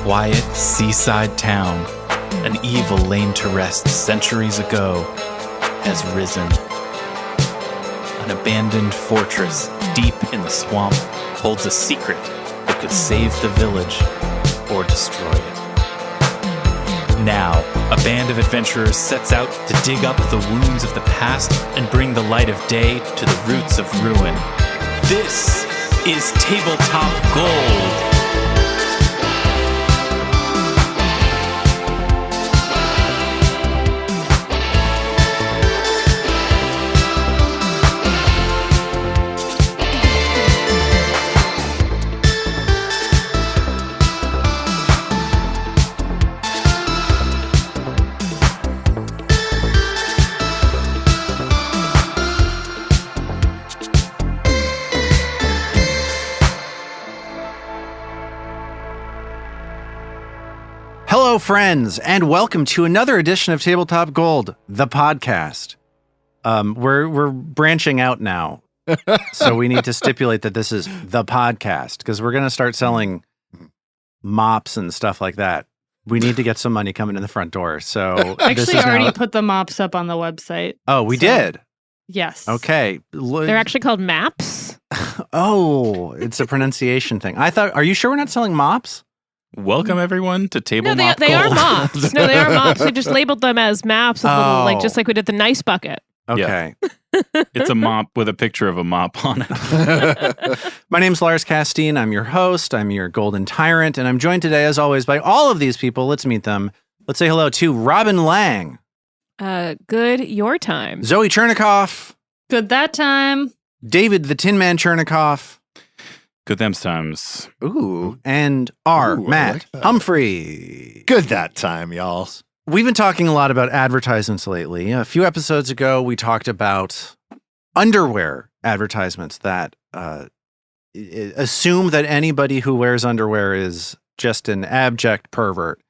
quiet seaside town, an evil laid to rest centuries ago, has risen. An abandoned fortress deep in the swamp holds a secret that could save the village or destroy it. Now, a band of adventurers sets out to dig up the wounds of the past and bring the light of day to the roots of ruin. This is Tabletop Gold. Hello, friends, and welcome to another edition of Tabletop Gold, the podcast. We're branching out now, so we need to stipulate that this is the podcast because we're going to start selling mops and stuff like that. We need to get some money coming in the front door. So actually, I already put the mops up on the website. Oh, we did. Yes. Okay. They're actually called maps. Oh, it's a pronunciation thing. I thought. Are you sure we're not selling mops? Welcome everyone to Table Mop they are Gold. mops. No, they are mops. We just labeled them as maps, with little, just like we did the nice bucket. Okay. Yeah. It's a mop with a picture of a mop on it. My name's Lars Casteen. I'm your host. I'm your golden tyrant, and I'm joined today, as always, by all of these people. Let's meet them. Let's say hello to Robin Lange. Good your time. Zoe Chernicoff. Good that time. David the Tin Man Chernicoff. Good them times. Ooh. And Matt like that. Humphrey. Good that time, y'all. We've been talking a lot about advertisements lately. A few episodes ago, we talked about underwear advertisements that assume that anybody who wears underwear is just an abject pervert.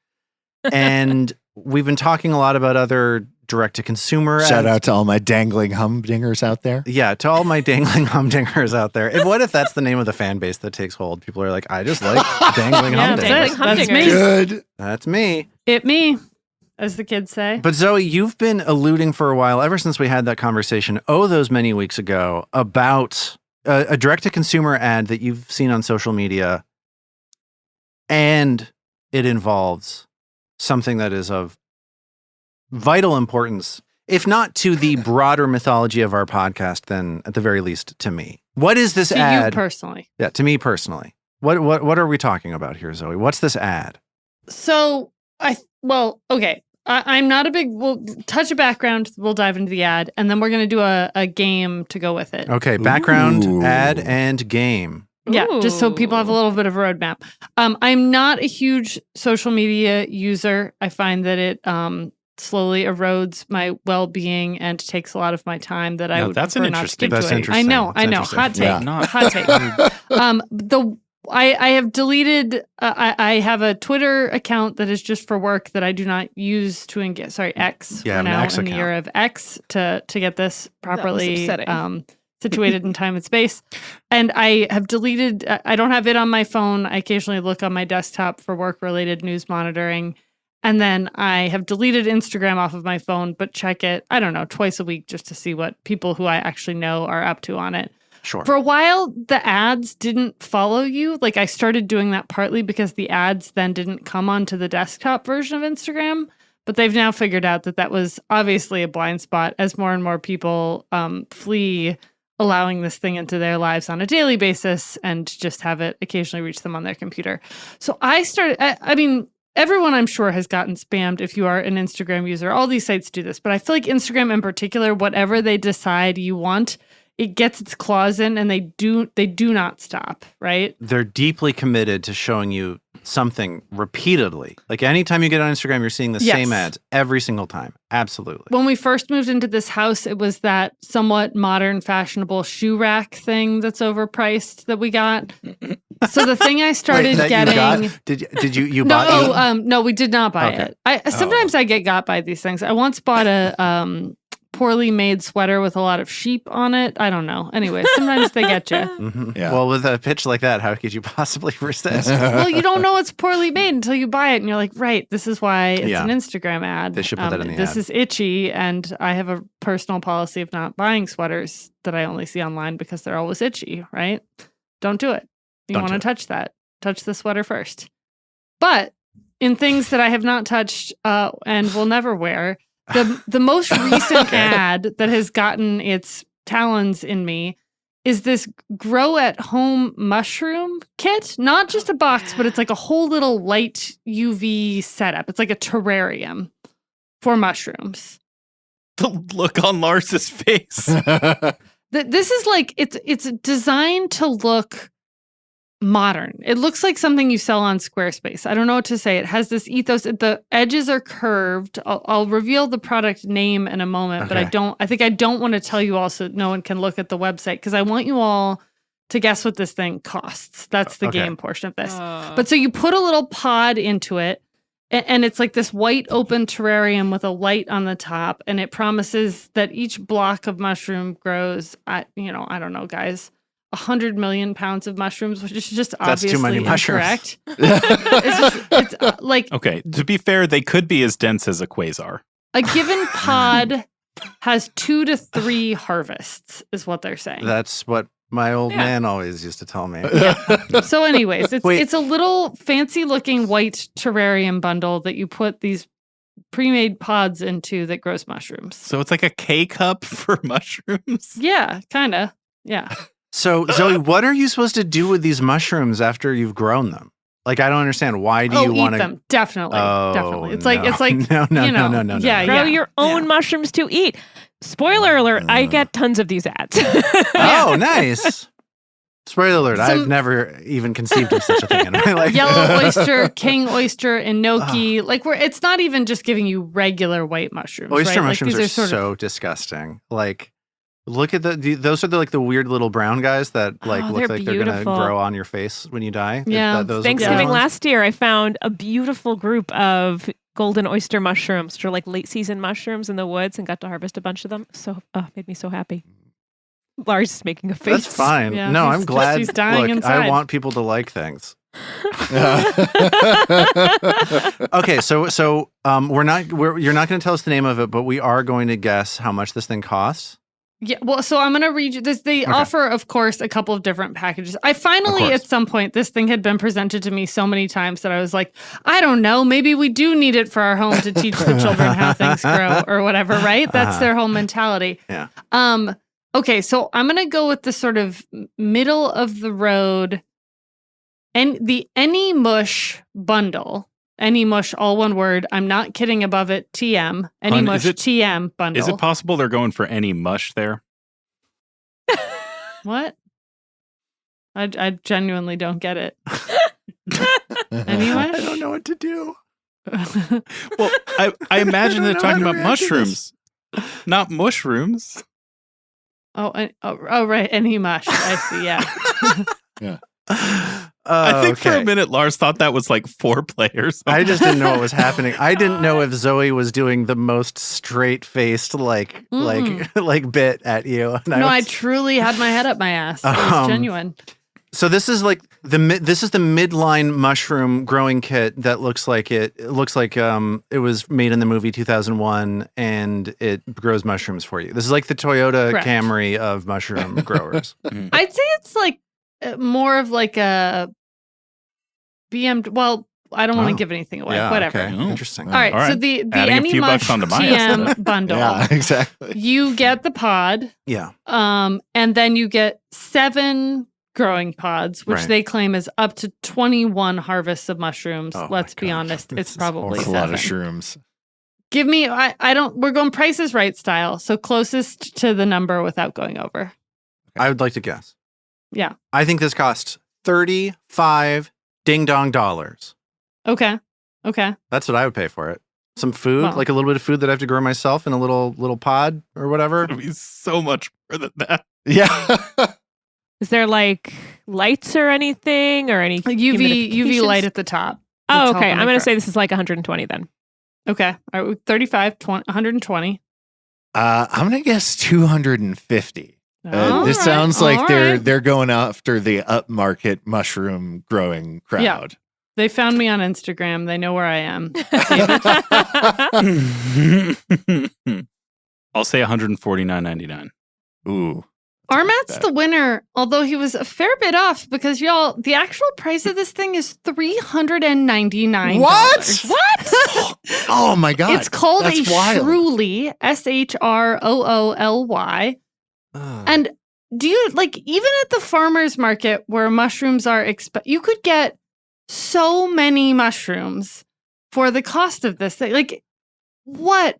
And we've been talking a lot about other direct-to-consumer ads. Shout out to all my dangling humdingers out there. Yeah, to all my dangling humdingers out there. And what if that's the name of the fan base that takes hold? People are like, I just like dangling Yeah, humdingers. that's me. Good. That's me. It me, as the kids say. But Zoe, you've been alluding for a while, ever since we had that conversation, those many weeks ago, about a direct-to-consumer ad that you've seen on social media, and it involves something that is of vital importance, if not to the broader mythology of our podcast, then at the very least to me. What is this ad? To you personally. Yeah, to me personally. What are we talking about here, Zoe? What's this ad? So, okay. I'm not a big, we'll touch a background, we'll dive into the ad, and then we're going to do a game to go with it. Okay, background, Ooh. ad, and game. Yeah, just so people have a little bit of a roadmap. I'm not a huge social media user. I find that it slowly erodes my well-being and takes a lot of my time that I would that's prefer an not to interesting- give to That's it. interesting. I know. That's Hot take. Yeah. Not Hot take. I have deleted. I have a Twitter account that is just for work that I do not use to engage. Sorry, X. Yeah, We're an now X in the account. year of X to get this properly upsetting. situated in time and space. And I have deleted. I don't have it on my phone. I occasionally look on my desktop for work-related news monitoring. And then I have deleted Instagram off of my phone, but check it, I don't know, twice a week just to see what people who I actually know are up to on it. Sure. For a while, the ads didn't follow you. Like, I started doing that partly because the ads then didn't come onto the desktop version of Instagram. But they've now figured out that that was obviously a blind spot as more and more people flee allowing this thing into their lives on a daily basis and just have it occasionally reach them on their computer. So I started, I mean, everyone I'm sure has gotten spammed if you are an Instagram user. All these sites do this, but I feel like Instagram in particular, whatever they decide you want, it gets its claws in and they do not stop, right? They're deeply committed to showing you something repeatedly. Like anytime you get on Instagram, you're seeing the Yes. same ads every single time. Absolutely. When we first moved into this house, it was that somewhat modern, fashionable shoe rack thing that's overpriced that we got. So the thing I started That getting. you got? Did you bought you? No, we did not buy Okay. it. Sometimes I get got by these things. I once bought a poorly made sweater with a lot of sheep on it. I don't know. Anyway, sometimes they get you. Mm-hmm. Yeah. Well, with a pitch like that, how could you possibly resist? Well, you don't know it's poorly made until you buy it, and you're like, right, this is why it's Yeah. an Instagram ad. They should put that in the This ad. is itchy, and I have a personal policy of not buying sweaters that I only see online because they're always itchy, right? Don't do it. You Don't want to do it. touch that. Touch the sweater first. But in things that I have not touched and will never wear, the most recent ad that has gotten its talons in me is this grow at home mushroom kit. Not just a box, but it's like a whole little light UV setup. It's like a terrarium for mushrooms. The look on Lars's face. This is like it's designed to look modern. It looks like something you sell on Squarespace. I don't know what to say. It has this ethos. The edges are curved. I'll reveal the product name in a moment, but Okay. I don't want to tell you all so no one can look at the website because I want you all to guess what this thing costs. That's the Okay. game portion of this. But so you put a little pod into it, and it's like this white open terrarium with a light on the top, and it promises that each block of mushroom grows at, I don't know, guys, 100 million pounds of mushrooms, which is just That's obviously too many incorrect. mushrooms. It's like Okay, to be fair, they could be as dense as a quasar. a given pod has 2 to 3 harvests, is what they're saying. That's what my old Yeah. man always used to tell me. So, anyways, Wait. it's a little fancy looking white terrarium bundle that you put these pre-made pods into that grows mushrooms. So it's like a K cup for mushrooms. Yeah, kind of. Yeah. So, Zoe, what are you supposed to do with these mushrooms after you've grown them? Like, I don't understand. Why do you eat want to them? Definitely, Oh, definitely. It's no. like No, you know, no. Yeah, Grow yeah. your own mushrooms to eat. Spoiler alert, I get tons of these ads. Oh, nice. Spoiler alert, I've Some- never even conceived of such a thing in my life. Yellow oyster, king oyster, enoki. Like it's not even just giving you regular white mushrooms. Oyster right? mushrooms like, are these are sort so of, disgusting. Like, look at those are the like the weird little brown guys that like Oh, look they're like they're gonna beautiful. grow on your face when you die. Yeah. Those Thanksgiving ones? last year, I found a beautiful group of golden oyster mushrooms, which are like late season mushrooms in the woods, and got to harvest a bunch of them. So, made me so happy. Lars is making a face. That's fine. Yeah, no, he's I'm just- glad. he's dying Look, inside. I want people to like things. Okay, so you're not going to tell us the name of it, but we are going to guess how much this thing costs. yeah. Well, so I'm gonna read you this. They offer, of course, a couple of different packages. I finally, course. at some point, this thing had been presented to me so many times that I was like, I don't know, maybe we do need it for our home to teach the children how things grow or whatever. Right? That's their whole mentality. Yeah. Okay, so I'm gonna go with the sort of middle of the road, and the Any Mush bundle. Any Mush, all one word. I'm not kidding. Above it, TM. Any Hun, Mush TM bundle. Is it possible they're going for any mush there? What? I genuinely don't get it. Anyway, I don't know what to do. Well, I imagine I they're don't know talking how to about react to mushrooms, not mushrooms. oh, right. Any mush. I see. Yeah. I think for okay. a minute, Lars thought that was like 4 players. I just didn't know what was happening. I didn't know if Zoe was doing the most straight-faced like bit at you. And No, I was- truly had my head up my ass. It was genuine. So this is like this is the midline mushroom growing kit that looks like it was made in the movie 2001 and it grows mushrooms for you. This is like the Toyota Correct. Camry of mushroom growers. I'd say it's like more of like a BM. Well, I don't want to Oh. give anything away. Yeah, Whatever. okay. Oh. Interesting. All right. All So right. the Adding a Any few Mush bucks onto my TM estimate. bundle. Yeah, exactly. You get the pod. Yeah. And then you get 7 growing pods, which Right. they claim is up to 21 harvests of mushrooms. Oh my Let's be God. honest, This it's is probably That's a 7. lot of shrooms. Give me, I don't, we're going Price is Right style. So closest to the number without going over. I would like to guess. Yeah. I think this costs $35 ding dong dollars. Okay. That's what I would pay for it. Some food, Well. like a little bit of food that I have to grow myself in a little pod or whatever. It'd be so much more than that. Yeah. Is there like lights or anything or any UV humidifications? light at the top. Oh, That's okay. helping I'm it going to grow. say this is like 120 then. Okay. All right. 35, 20, 120. I'm gonna guess 250. This All right, sounds like all they're right. they're going after the upmarket mushroom growing crowd. Yeah. They found me on Instagram. They know where I am. I'll say $149.99. Ooh. Armat's the winner, although he was a fair bit off because, y'all, the actual price of this thing is $399. What? What? Oh my god. It's called That's a wild. Shrooly, SHROOLY. And do you, like, even at the farmer's market where mushrooms are, you could get so many mushrooms for the cost of this thing. Like, what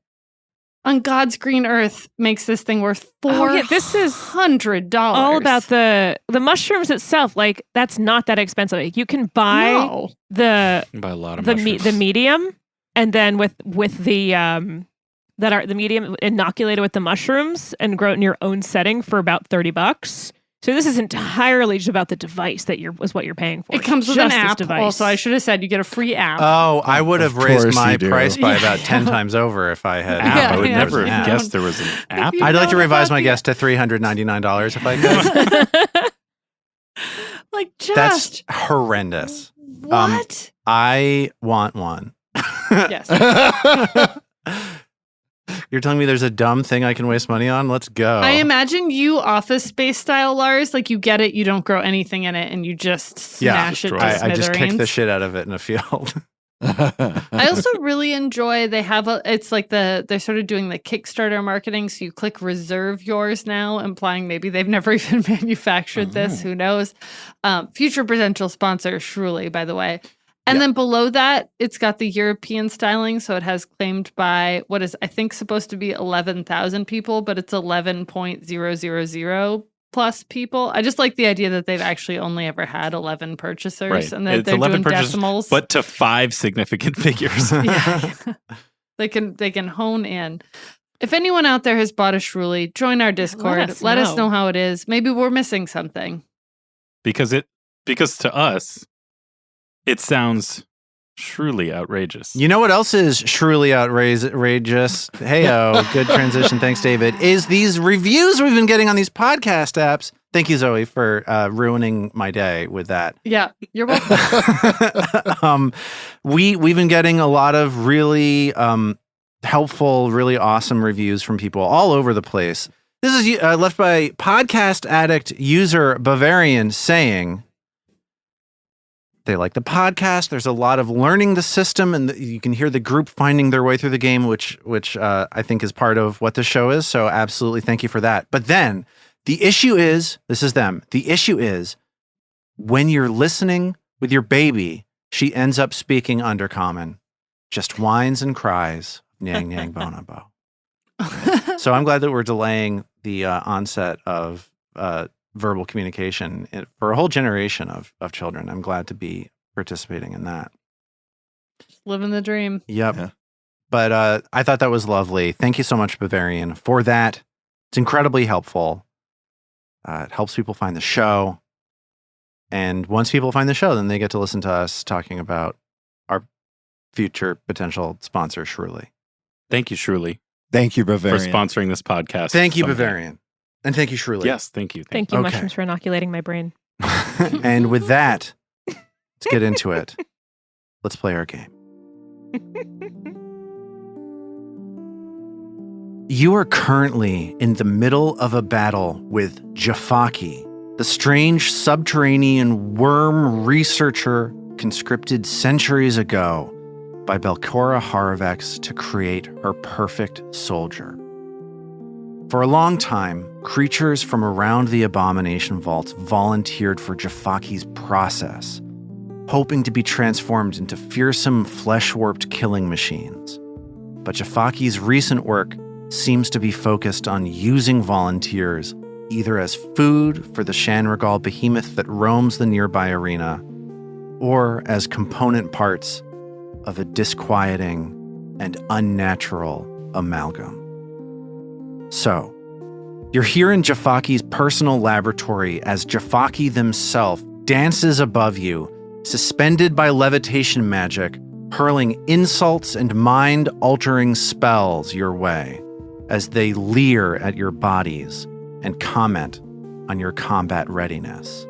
on God's green earth makes this thing worth $400? This is $100. all about the mushrooms itself. Like, that's not that expensive. Like, you can buy No. the By a lot of the mushrooms. the medium, and then with the the medium inoculated with the mushrooms and grow it in your own setting for about $30. So this is entirely just about the device that was what you're paying for. It comes with an Just this app. device. Also, I should have said you get a free app. Oh, I would have Of raised course my you do. price by Yeah. about 10 times over if I had. App. Yeah, I would yeah, never yeah. have guessed there was an app. you I'd like to know revise about my the- guess to $399 if I could. Like, That's just horrendous. what? I want one. Yes. You're telling me there's a dumb thing I can waste money on? Let's go. I imagine you Office Space style, Lars. Like, you get it, you don't grow anything in it, and you just smash it to destroy it. I just kick the smithereens. shit out of it in a field. I also really enjoy it's like they're sort of doing the Kickstarter marketing. So you click reserve yours now, implying maybe they've never even manufactured this. Who knows? Future potential sponsor, Shrooly, by the way. And then below that, it's got the European styling. So it has claimed by what is, I think, supposed to be 11,000 people, but it's 11.000 plus people. I just like the idea that they've actually only ever had 11 purchasers, Right. and that It's they're 11 doing purchasers, decimals. But to 5 significant figures. Yeah. They can hone in. If anyone out there has bought a Shrooly, join our Discord. Let us know how it is. Maybe we're missing something. because to us, it sounds truly outrageous. You know what else is truly outrageous? Hey-o, good transition. Thanks, David. Is these reviews we've been getting on these podcast apps. Thank you, Zoe, for ruining my day with that. Yeah, you're welcome. We've been getting a lot of really helpful, really awesome reviews from people all over the place. This is left by Podcast Addict user Bavarian saying they like the podcast. There's a lot of learning the system, and you can hear the group finding their way through the game, which I think is part of what the show is. So absolutely, thank you for that. But then the issue is, this is them. The issue is when you're listening with your baby, she ends up speaking Undercommon, just whines and cries, nyang nyang bonobo. So I'm glad that we're delaying the onset of verbal communication for a whole generation of children. I'm glad to be participating in that. Living the dream. Yep. Yeah. But I thought that was lovely. Thank you so much, Bavarian, for that. It's incredibly helpful. It helps people find the show. And once people find the show, then they get to listen to us talking about our future potential sponsor, Shrooly. Thank you, Shrooly, Thank you, for Bavarian. sponsoring this podcast. Thank you, someday. Bavarian. And thank you, Shrooly. Yes, thank you. Thank you, Okay. mushrooms, for inoculating my brain. And with that, let's get into it. Let's play our game. You are currently in the middle of a battle with Jafaki, the strange subterranean worm researcher conscripted centuries ago by Belcora Haravex to create her perfect soldier. For a long time, creatures from around the Abomination vaults volunteered for Jafaki's process, hoping to be transformed into fearsome, flesh-warped killing machines. But Jafaki's recent work seems to be focused on using volunteers either as food for the Shanregal behemoth that roams the nearby arena, or as component parts of a disquieting and unnatural amalgam. So, you're here in Jafaki's personal laboratory as Jafaki themselves dances above you, suspended by levitation magic, hurling insults and mind-altering spells your way as they leer at your bodies and comment on your combat readiness.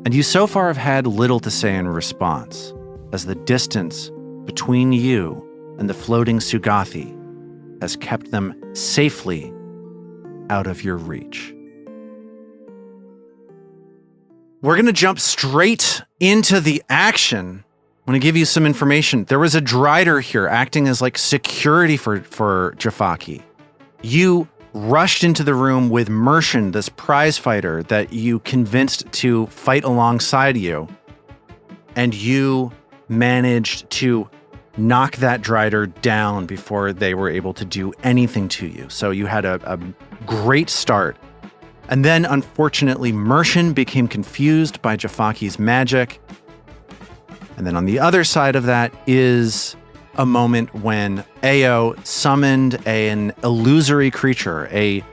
And you so far have had little to say in response, as the distance between you and the floating Sugathi has kept them safely out of your reach. We're going to jump straight into the action. I'm going to give you some information. There was a Drider here acting as like security for Jafaki. You rushed into the room with Mershon, this prize fighter that you convinced to fight alongside you, and you managed to knock that Drider down before they were able to do anything to you. So you had a great start. And then, unfortunately, Mershon became confused by Jafaki's magic. And then on the other side of that is a moment when Ao summoned an illusory creature, a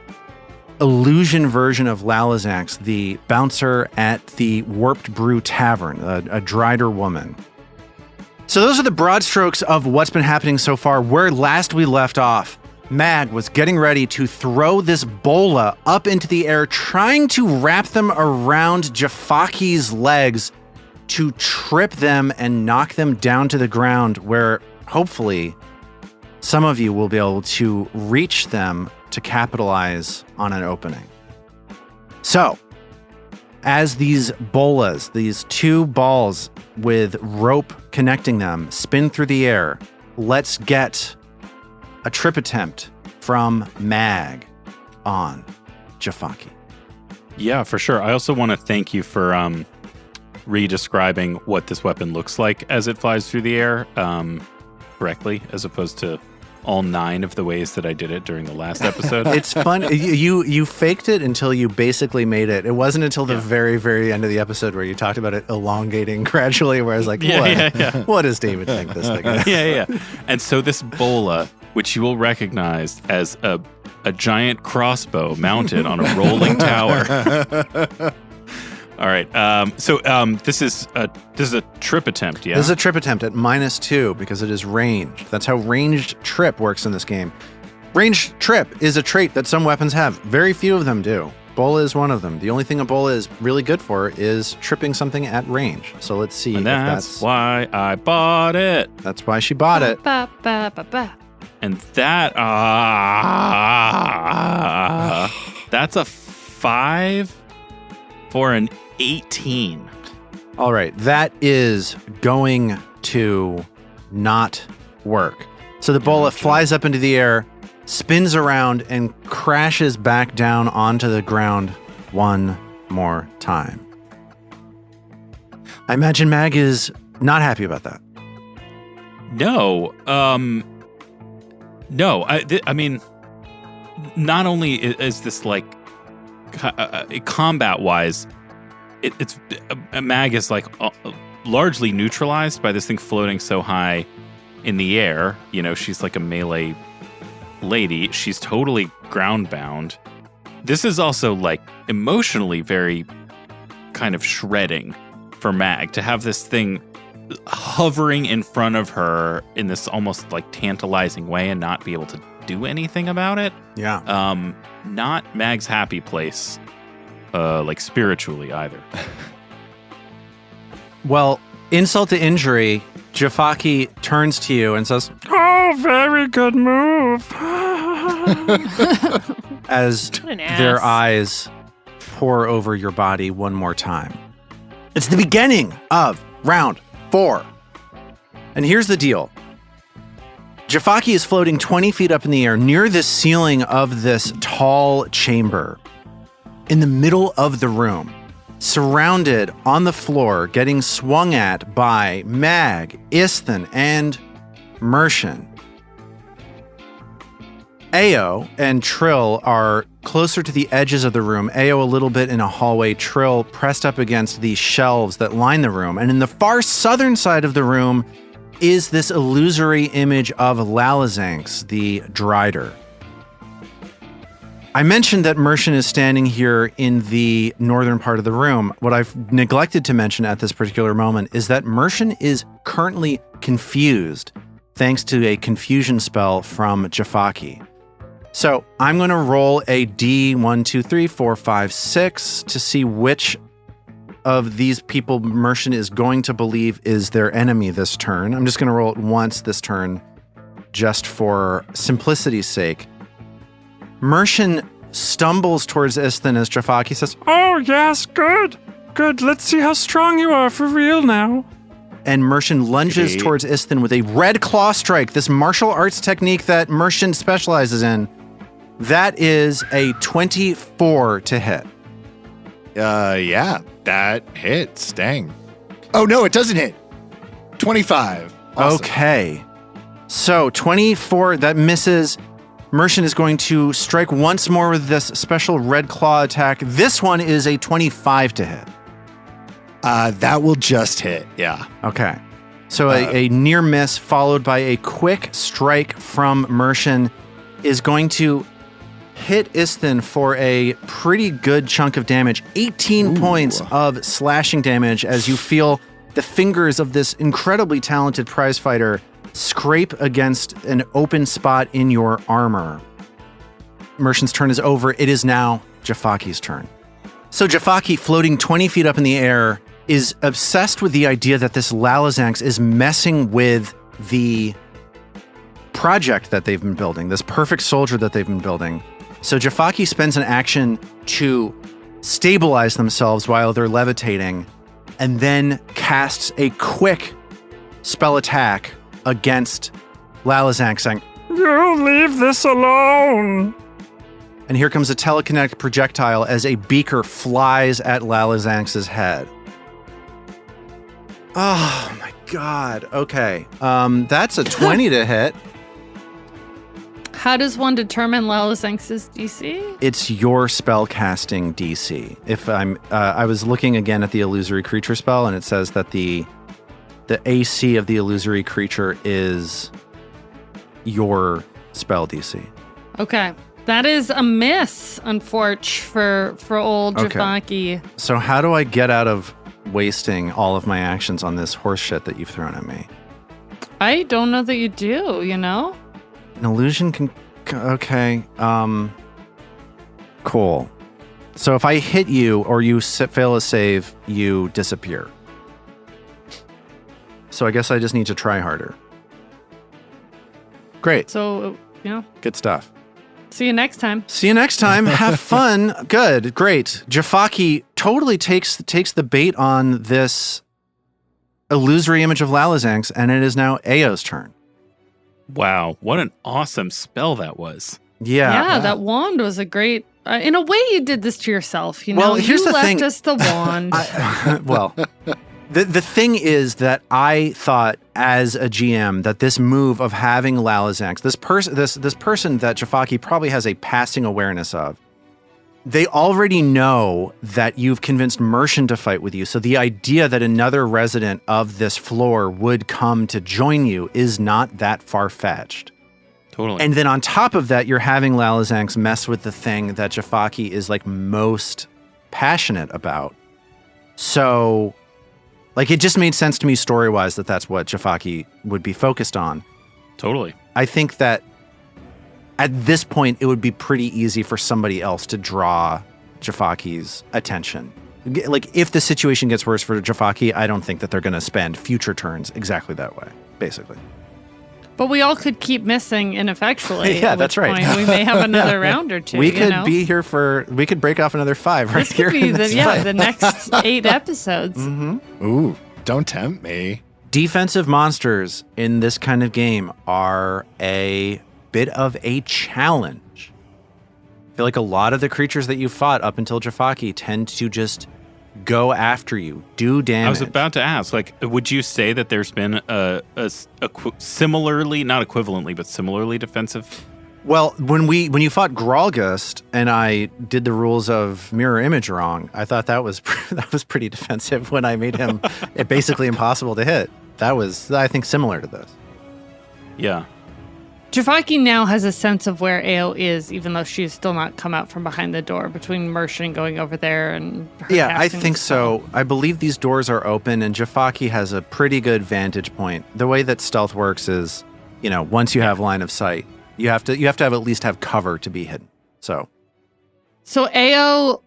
illusion version of Lalazax, the bouncer at the Warped Brew Tavern, a Drider woman. So those are the broad strokes of what's been happening so far. Where last we left off, Mag was getting ready to throw this bola up into the air, trying to wrap them around Jafaki's legs to trip them and knock them down to the ground, where hopefully some of you will be able to reach them to capitalize on an opening. So, as these bolas, these two balls with rope connecting them, spin through the air, let's get a trip attempt from Mag on Jafaki. Yeah, for sure. I also want to thank you for re-describing what this weapon looks like as it flies through the air correctly, as opposed to all 9 of the ways that I did it during the last episode. It's fun. You faked it until you basically made it. It wasn't until the very, very end of the episode where you talked about it elongating gradually, where I was like, what does David think this thing is? Yeah. And so this bola, which you will recognize as a giant crossbow mounted on a rolling tower. All right. So this is a trip attempt, yeah? This is a trip attempt at -2 because it is ranged. That's how ranged trip works in this game. Ranged trip is a trait that some weapons have. Very few of them do. Bola is one of them. The only thing a bola is really good for is tripping something at range. So let's see. And that's why I bought it. That's why she bought it. Ba, ba, ba, ba. And that that's a 5 for an 18. All right, that is going to not work. So the bola flies up into the air, spins around, and crashes back down onto the ground one more time. I imagine Mag is not happy about that. No. No. I mean, not only is this like combat-wise, it's Mag is like largely neutralized by this thing floating so high in the air. You know, she's like a melee lady. She's totally ground bound. This is also like emotionally very kind of shredding for Mag to have this thing hovering in front of her in this almost like tantalizing way and not be able to do anything about it. Yeah. Not Mag's happy place. Like spiritually either. Well, insult to injury, Jafaki turns to you and says, "Oh, very good move." As their eyes pour over your body one more time. It's the beginning of round 4. And here's the deal. Jafaki is floating 20 feet up in the air near the ceiling of this tall chamber. In the middle of the room, surrounded on the floor, getting swung at by Mag, Isthan, and Mershon. Ao and Trill are closer to the edges of the room. Ao a little bit in a hallway, Trill pressed up against the shelves that line the room. And in the far southern side of the room is this illusory image of Lalazax, the Drider. I mentioned that Mershon is standing here in the northern part of the room. What I've neglected to mention at this particular moment is that Mershon is currently confused thanks to a confusion spell from Jafaki. So I'm going to roll a D1, 2, 3, 4, 5, 6 to see which of these people Mercian is going to believe is their enemy this turn. I'm just going to roll it once this turn, just for simplicity's sake. Mercian stumbles towards Isthin as Jafaki says, Oh, yes, good. Good, let's see how strong you are for real now. and Mercian lunges towards Isthin with a red claw strike, this martial arts technique that Mercian specializes in. That is a 24 to hit. Yeah, that hits. Dang. Oh, no, it doesn't hit. 25. Awesome. Okay. So 24, that misses. Mercian is going to strike once more with this special red claw attack. This one is a 25 to hit. That will just hit. Yeah. Okay. So a near miss followed by a quick strike from Mercian is going to hit Isthin for a pretty good chunk of damage. 18 points of slashing damage as you feel the fingers of this incredibly talented prize fighter scrape against an open spot in your armor. Mercian's turn is over. It is now Jafaki's turn. So Jafaki, floating 20 feet up in the air, is obsessed with the idea that this Lalazanx is messing with the project that they've been building, this perfect soldier that they've been building. So Jafaki spends an action to stabilize themselves while they're levitating, and then casts a quick spell attack against Lalazanx, saying, You leave this alone. and here comes a telekinetic projectile as a beaker flies at Lalazanx's head. Oh my god. Okay. That's a 20 to hit. How does one determine Lalazanx's DC? It's your spell casting DC. If I was looking again at the illusory creature spell, and it says that the AC of the illusory creature is your spell DC. Okay. That is a miss, unfortunately, for old Okay. Jafaki. So how do I get out of wasting all of my actions on this horse shit that you've thrown at me? I don't know that you do, you know? An illusion can... Okay. Cool. So if I hit you or you fail a save, you disappear. So I guess I just need to try harder. Great. So, you know, Good stuff. see you next time. See you next time. Have fun. Good. Great. Jafaki totally takes the bait on this illusory image of Lalazanx, and it is now Ao's turn. Wow, what an awesome spell that was. Yeah. That wand was a great... in a way, you did this to yourself. You know, Well, here's you the left thing. us the wand. Well, the thing is that I thought as a GM that this move of having Lalazanx, this person that Jafaki probably has a passing awareness of, they already know that you've convinced Mercian to fight with you. So the idea that another resident of this floor would come to join you is not that far-fetched. Totally. And then on top of that, you're having Lalazanx mess with the thing that Jafaki is like most passionate about. So, like, it just made sense to me story-wise that that's what Jafaki would be focused on. Totally. I think that at this point, it would be pretty easy for somebody else to draw Jafaki's attention. Like, if the situation gets worse for Jafaki, I don't think that they're going to spend future turns exactly that way, basically. But we all could keep missing ineffectually. Yeah, at that's which right. point we may have another round or two. We you could know? be here we could break off another 5 right This here. could be in this the fight. next 8 episodes. Ooh, don't tempt me. Defensive monsters in this kind of game are a bit of a challenge. I feel like a lot of the creatures that you fought up until Jafaki tend to just go after you, do damage. I was about to ask, like, would you say that there's been a similarly, not equivalently, but similarly defensive? Well, when you fought Gralgust and I did the rules of mirror image wrong, I thought that was pretty defensive when I made him basically impossible to hit. That was, I think, similar to this. Yeah. Jafaki now has a sense of where Ao is, even though she's still not come out from behind the door between Mercian going over there and her Yeah, I casting think the spell. so. I believe these doors are open, and Jafaki has a pretty good vantage point. The way that stealth works is, once you have line of sight, You have to have at least have cover to be hidden. So Ao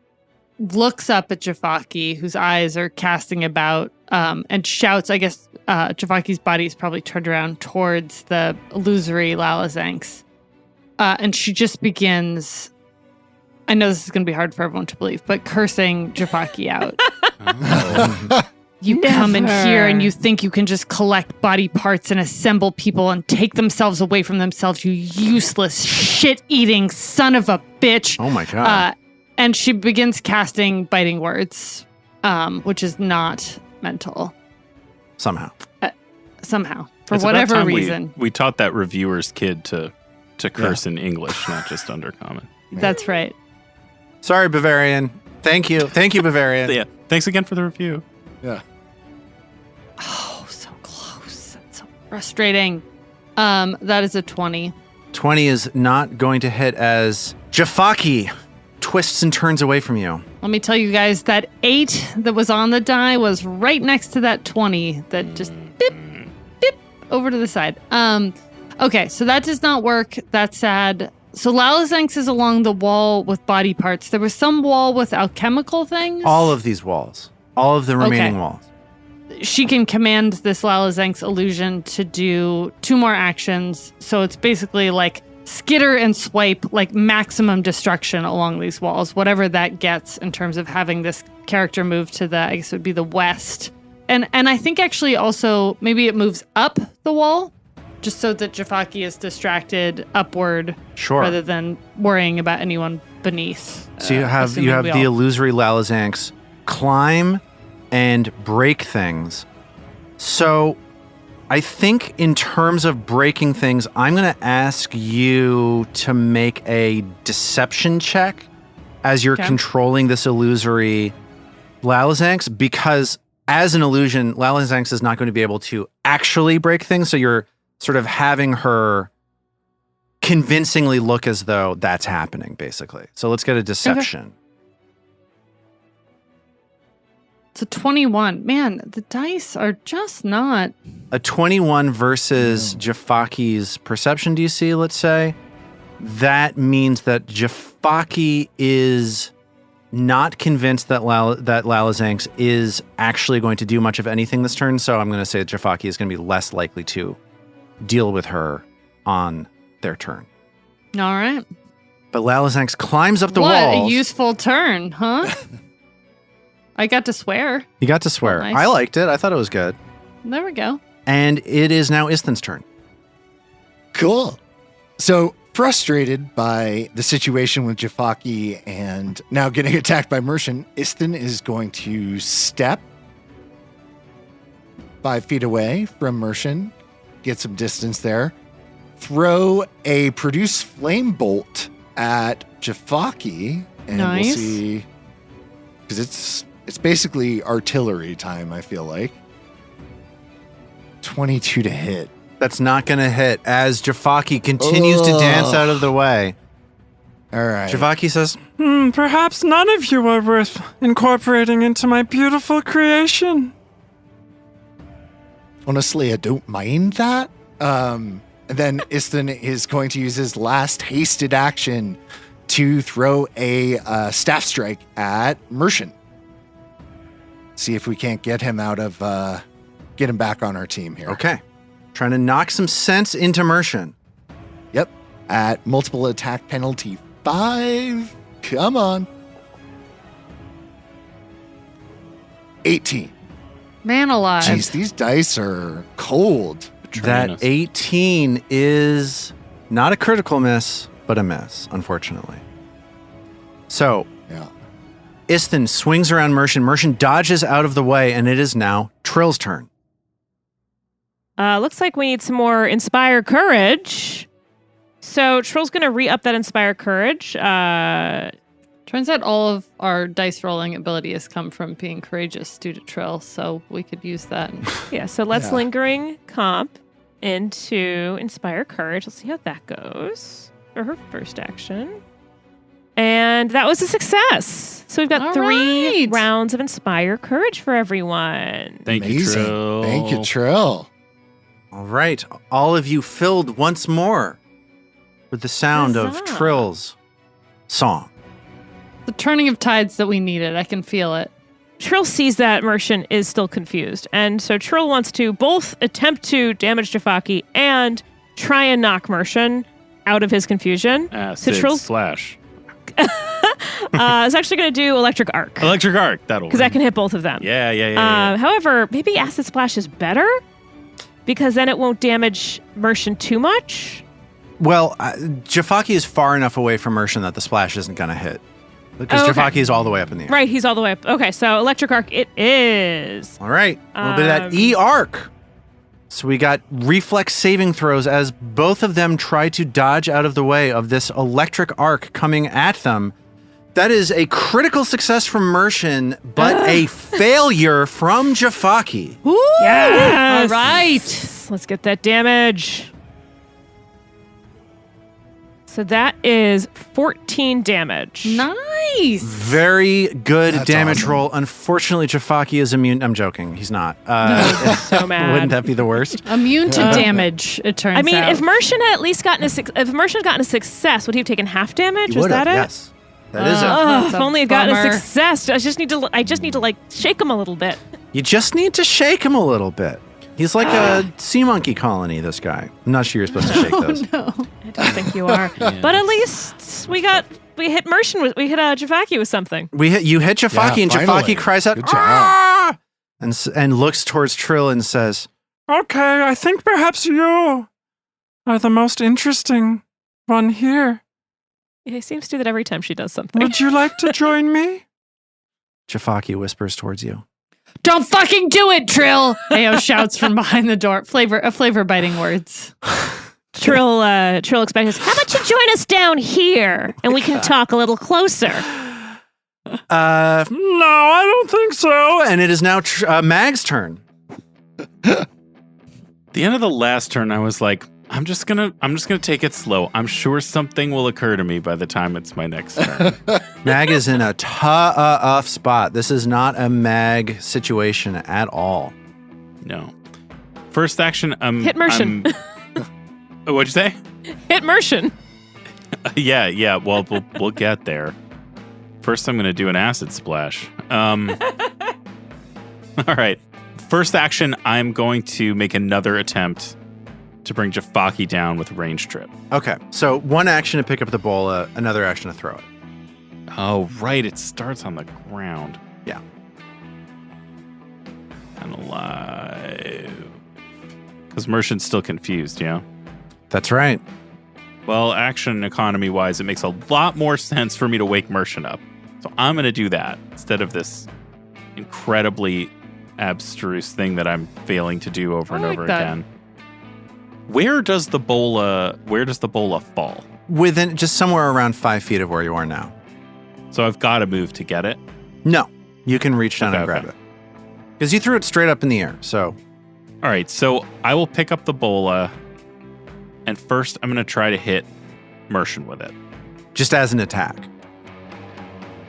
looks up at Jafaki, whose eyes are casting about, and shouts. I guess Jafaki's body is probably turned around towards the illusory Lalazanx. And she just begins, I know this is going to be hard for everyone to believe, but cursing Jafaki out. You come in here and you think you can just collect body parts and assemble people and take themselves away from themselves, you useless, shit-eating son of a bitch. Oh my God. And she begins casting biting words, which is not mental. Somehow. For It's about whatever time reason. we taught that reviewer's kid to curse in English, not just Undercommon. That's right. Sorry, Bavarian. Thank you, Bavarian. Yeah. Thanks again for the review. Yeah. Oh, so close. That's so frustrating. That is a 20. 20 is not going to hit as Jafaki twists and turns away from you. Let me tell you guys, that 8 that was on the die was right next to that 20 that just beep, beep, over to the side. Okay, so that does not work. That's sad. So Lalazanx is along the wall with body parts. There was some wall with alchemical things. All of these walls. All of the remaining walls. She can command this Lalazanx illusion to do 2 more actions. So it's basically like skitter and swipe, like maximum destruction along these walls, whatever that gets in terms of having this character move to the, I guess it would be the west. And I think actually also maybe it moves up the wall just so that Jafaki is distracted upward rather than worrying about anyone beneath. So you have the illusory Lalazanx climb and break things. So I think in terms of breaking things, I'm going to ask you to make a deception check as you're controlling this illusory Lalazanx, because as an illusion, Lalazanx is not going to be able to actually break things. So you're sort of having her convincingly look as though that's happening, basically. So let's get a deception. Okay. It's a 21. Man, the dice are just not. A 21 versus Jafaki's perception DC, let's say. That means that Jafaki is not convinced that Lalazanx is actually going to do much of anything this turn. So I'm going to say that Jafaki is going to be less likely to deal with her on their turn. All right. But Lalazanx climbs up the walls. What a useful turn, huh? I got to swear. You got to swear. Nice. I liked it. I thought it was good. There we go. And it is now Isthan's turn. Cool. So frustrated by the situation with Jafaki and now getting attacked by Mershon, Isthan is going to step 5 feet away from Mershon, get some distance there, throw a produce flame bolt at Jafaki, and nice. We'll see, because it's basically artillery time, I feel like. 22 to hit. That's not going to hit as Jafaki continues to dance out of the way. All right. Jafaki says, Perhaps none of you are worth incorporating into my beautiful creation. Honestly, I don't mind that. And then Isthan is going to use his last hasted action to throw a staff strike at Mershon. See if we can't get him get him back on our team here. okay. Trying to knock some sense into Mershon. Yep. At multiple attack penalty 5. Come on. 18. Man alive. Jeez, these dice are cold. That 18 is not a critical miss, but a miss, unfortunately. So, Yeah. Isthan swings around Mershon. Mershon dodges out of the way, and it is now Trill's turn. Looks like we need some more Inspire Courage. So Trill's going to re-up that Inspire Courage. Turns out all of our dice rolling ability has come from being courageous due to Trill, so we could use that. Yeah, so let's Yeah. Lingering Comp into Inspire Courage. Let's see how that goes for her first action. And that was a success. So we've got All 3 right. rounds of Inspire Courage for everyone. Thank you, Amazing. Trill. Thank you, Trill. All right. All of you filled once more with the sound of Huzzah. Trill's song. The turning of tides that we needed. I can feel it. Trill sees that Mershon is still confused, and so Trill wants to both attempt to damage Jafaki and try and knock Mershon out of his confusion. Acid Trill slash. is actually going to do Electric Arc, Electric Arc. That'll because that can hit both of them. Yeah. However, maybe Acid Splash is better, because then it won't damage Mershon too much. Well, Jafaki is far enough away from Mershon that the splash isn't going to hit. Because Oh, okay. Jafaki is all the way up in the air. Right, he's all the way up. Okay, so Electric Arc it is. All right. A little bit of that E-Arc. So we got reflex saving throws as both of them try to dodge out of the way of this electric arc coming at them. That is a critical success from Mershon, but a failure from Jafaki. Yes! All right. Let's get that damage. So that is 14 damage. Nice. Very good That's damage awesome. roll. Unfortunately, Jafaki is immune. I'm joking. He's not. So mad. Wouldn't that be the worst? Immune to damage, it turns out. I mean, if Mershon had at least gotten if Mershon had gotten a success, would he have taken half damage? You Was would have, that it? yes. That is it. Ugh, That's if a only I'd gotten a bummer. success. I just need to like shake him a little bit. You just need to shake him a little bit. He's like a sea monkey colony, this guy. I'm not sure you're supposed to shake those. no. I don't think you are. But at least we hit Mershon we hit Jafaki with something. You hit Jafaki, Yeah, and finally. Jafaki cries out, Good job. "Ah!" and looks towards Trill and says, Okay, I think perhaps you are the most interesting one here. It seems to do that every time she does something. Would you like to join me? Jafaki whispers towards you. Don't fucking do it, Trill! Ao shouts from behind the door. Flavor biting words. Trill expects, how about you join us down here and we can talk a little closer? No, I don't think so. And it is now Mag's turn. The end of the last turn, I was like, I'm just gonna take it slow. I'm sure something will occur to me by the time it's my next turn. Mag is in a tough spot. This is not a Mag situation at all. No. First action, Hit Mershon. What'd you say? Hit Mershon. Yeah. Well, we'll get there. First, I'm gonna do an acid splash. All right. First action, I'm going to make another attempt to bring Jafaki down with range trip. Okay, so one action to pick up the bola, another action to throw it. Oh, right. It starts on the ground. Yeah. And alive. Because Mershon's still confused, yeah? That's right. Well, action economy wise, it makes a lot more sense for me to wake Mershon up. So I'm going to do that instead of this incredibly abstruse thing that I'm failing to do over and I like over that. again. Where does the bola fall? Within just somewhere around 5 feet of where you are now. So I've got to move to get it. No, you can reach down Okay, and grab okay. it. Because you threw it straight up in the air, so. All right, so I will pick up the bola, and first I'm going to try to hit Mershon with it. Just as an attack.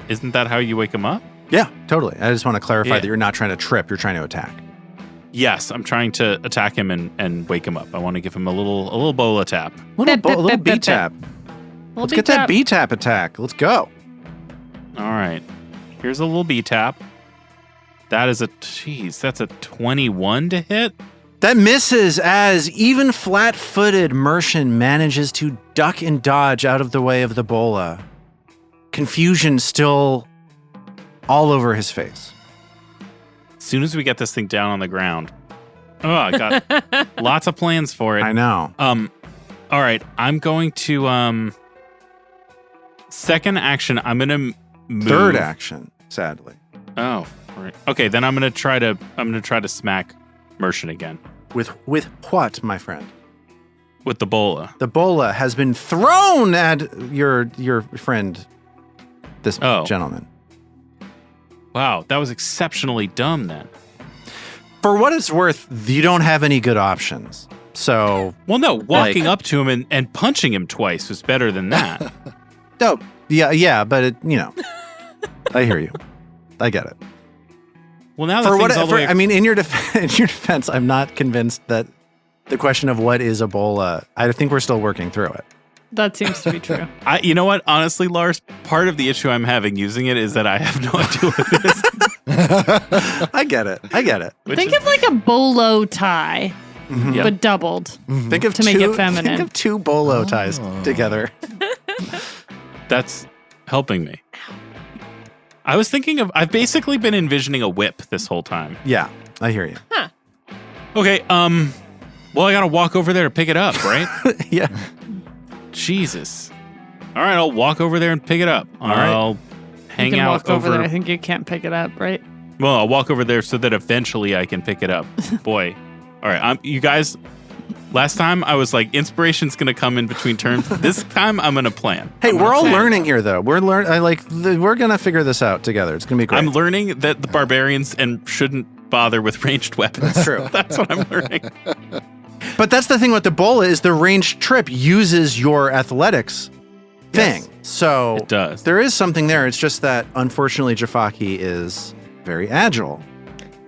Isn't that how you wake him up? Yeah, totally. I just want to clarify Yeah. that you're not trying to trip, you're trying to attack. Yes, I'm trying to attack him and wake him up. I want to give him a little bola tap. Little, Bip, bip, little bip, bip, B-tap. Little Let's get that B-tap attack. Let's go. All right, here's a little B tap. That's a 21 to hit. That misses as even flat-footed Mershon manages to duck and dodge out of the way of the bola. Confusion still all over his face. As soon as we get this thing down on the ground, I got lots of plans for it. I know. All right, I'm going to second action. I'm gonna move. Third action, sadly. Oh, right. Okay, then I'm gonna try to smack Mershon again With what, my friend? with the bola. The bola has been thrown at your friend, this Oh. gentleman. Wow, that was exceptionally dumb then. For what it's worth, you don't have any good options. So, Well, no, walking up to him and punching him twice was better than that. oh, yeah, but it, I hear you. I get it. Well, now the For thing's what? all the way. I mean, in your defense, I'm not convinced that the question of what is Ebola. I think we're still working through it. That seems to be true. You know what? Honestly, Lars, part of the issue I'm having using it is that I have no idea what it is. I get it. Think of like a bolo tie, Yep. but doubled. Think of To make it feminine. Think of two bolo ties together. That's helping me. I've basically been envisioning a whip this whole time. Yeah, I hear you. Okay, well, I gotta walk over there to pick it up, right? Yeah. Jesus. All right, I'll walk over there and pick it up. All right. I'll You hang can out walk over there. I think you can't pick it up, right? Well, I'll walk over there so that eventually I can pick it up. Boy. All right, you guys, last time I was like, inspiration's going to come in between turns. This time I'm going to plan. Hey, we're all Okay. learning here, though. We're going to figure this out together. It's going to be great. I'm learning that the barbarians shouldn't bother with ranged weapons. True. That's what I'm learning. But that's the thing with the bola is the ranged trip uses your athletics thing. Yes. So It does. there is something there. It's just that, unfortunately, Jafaki is very agile.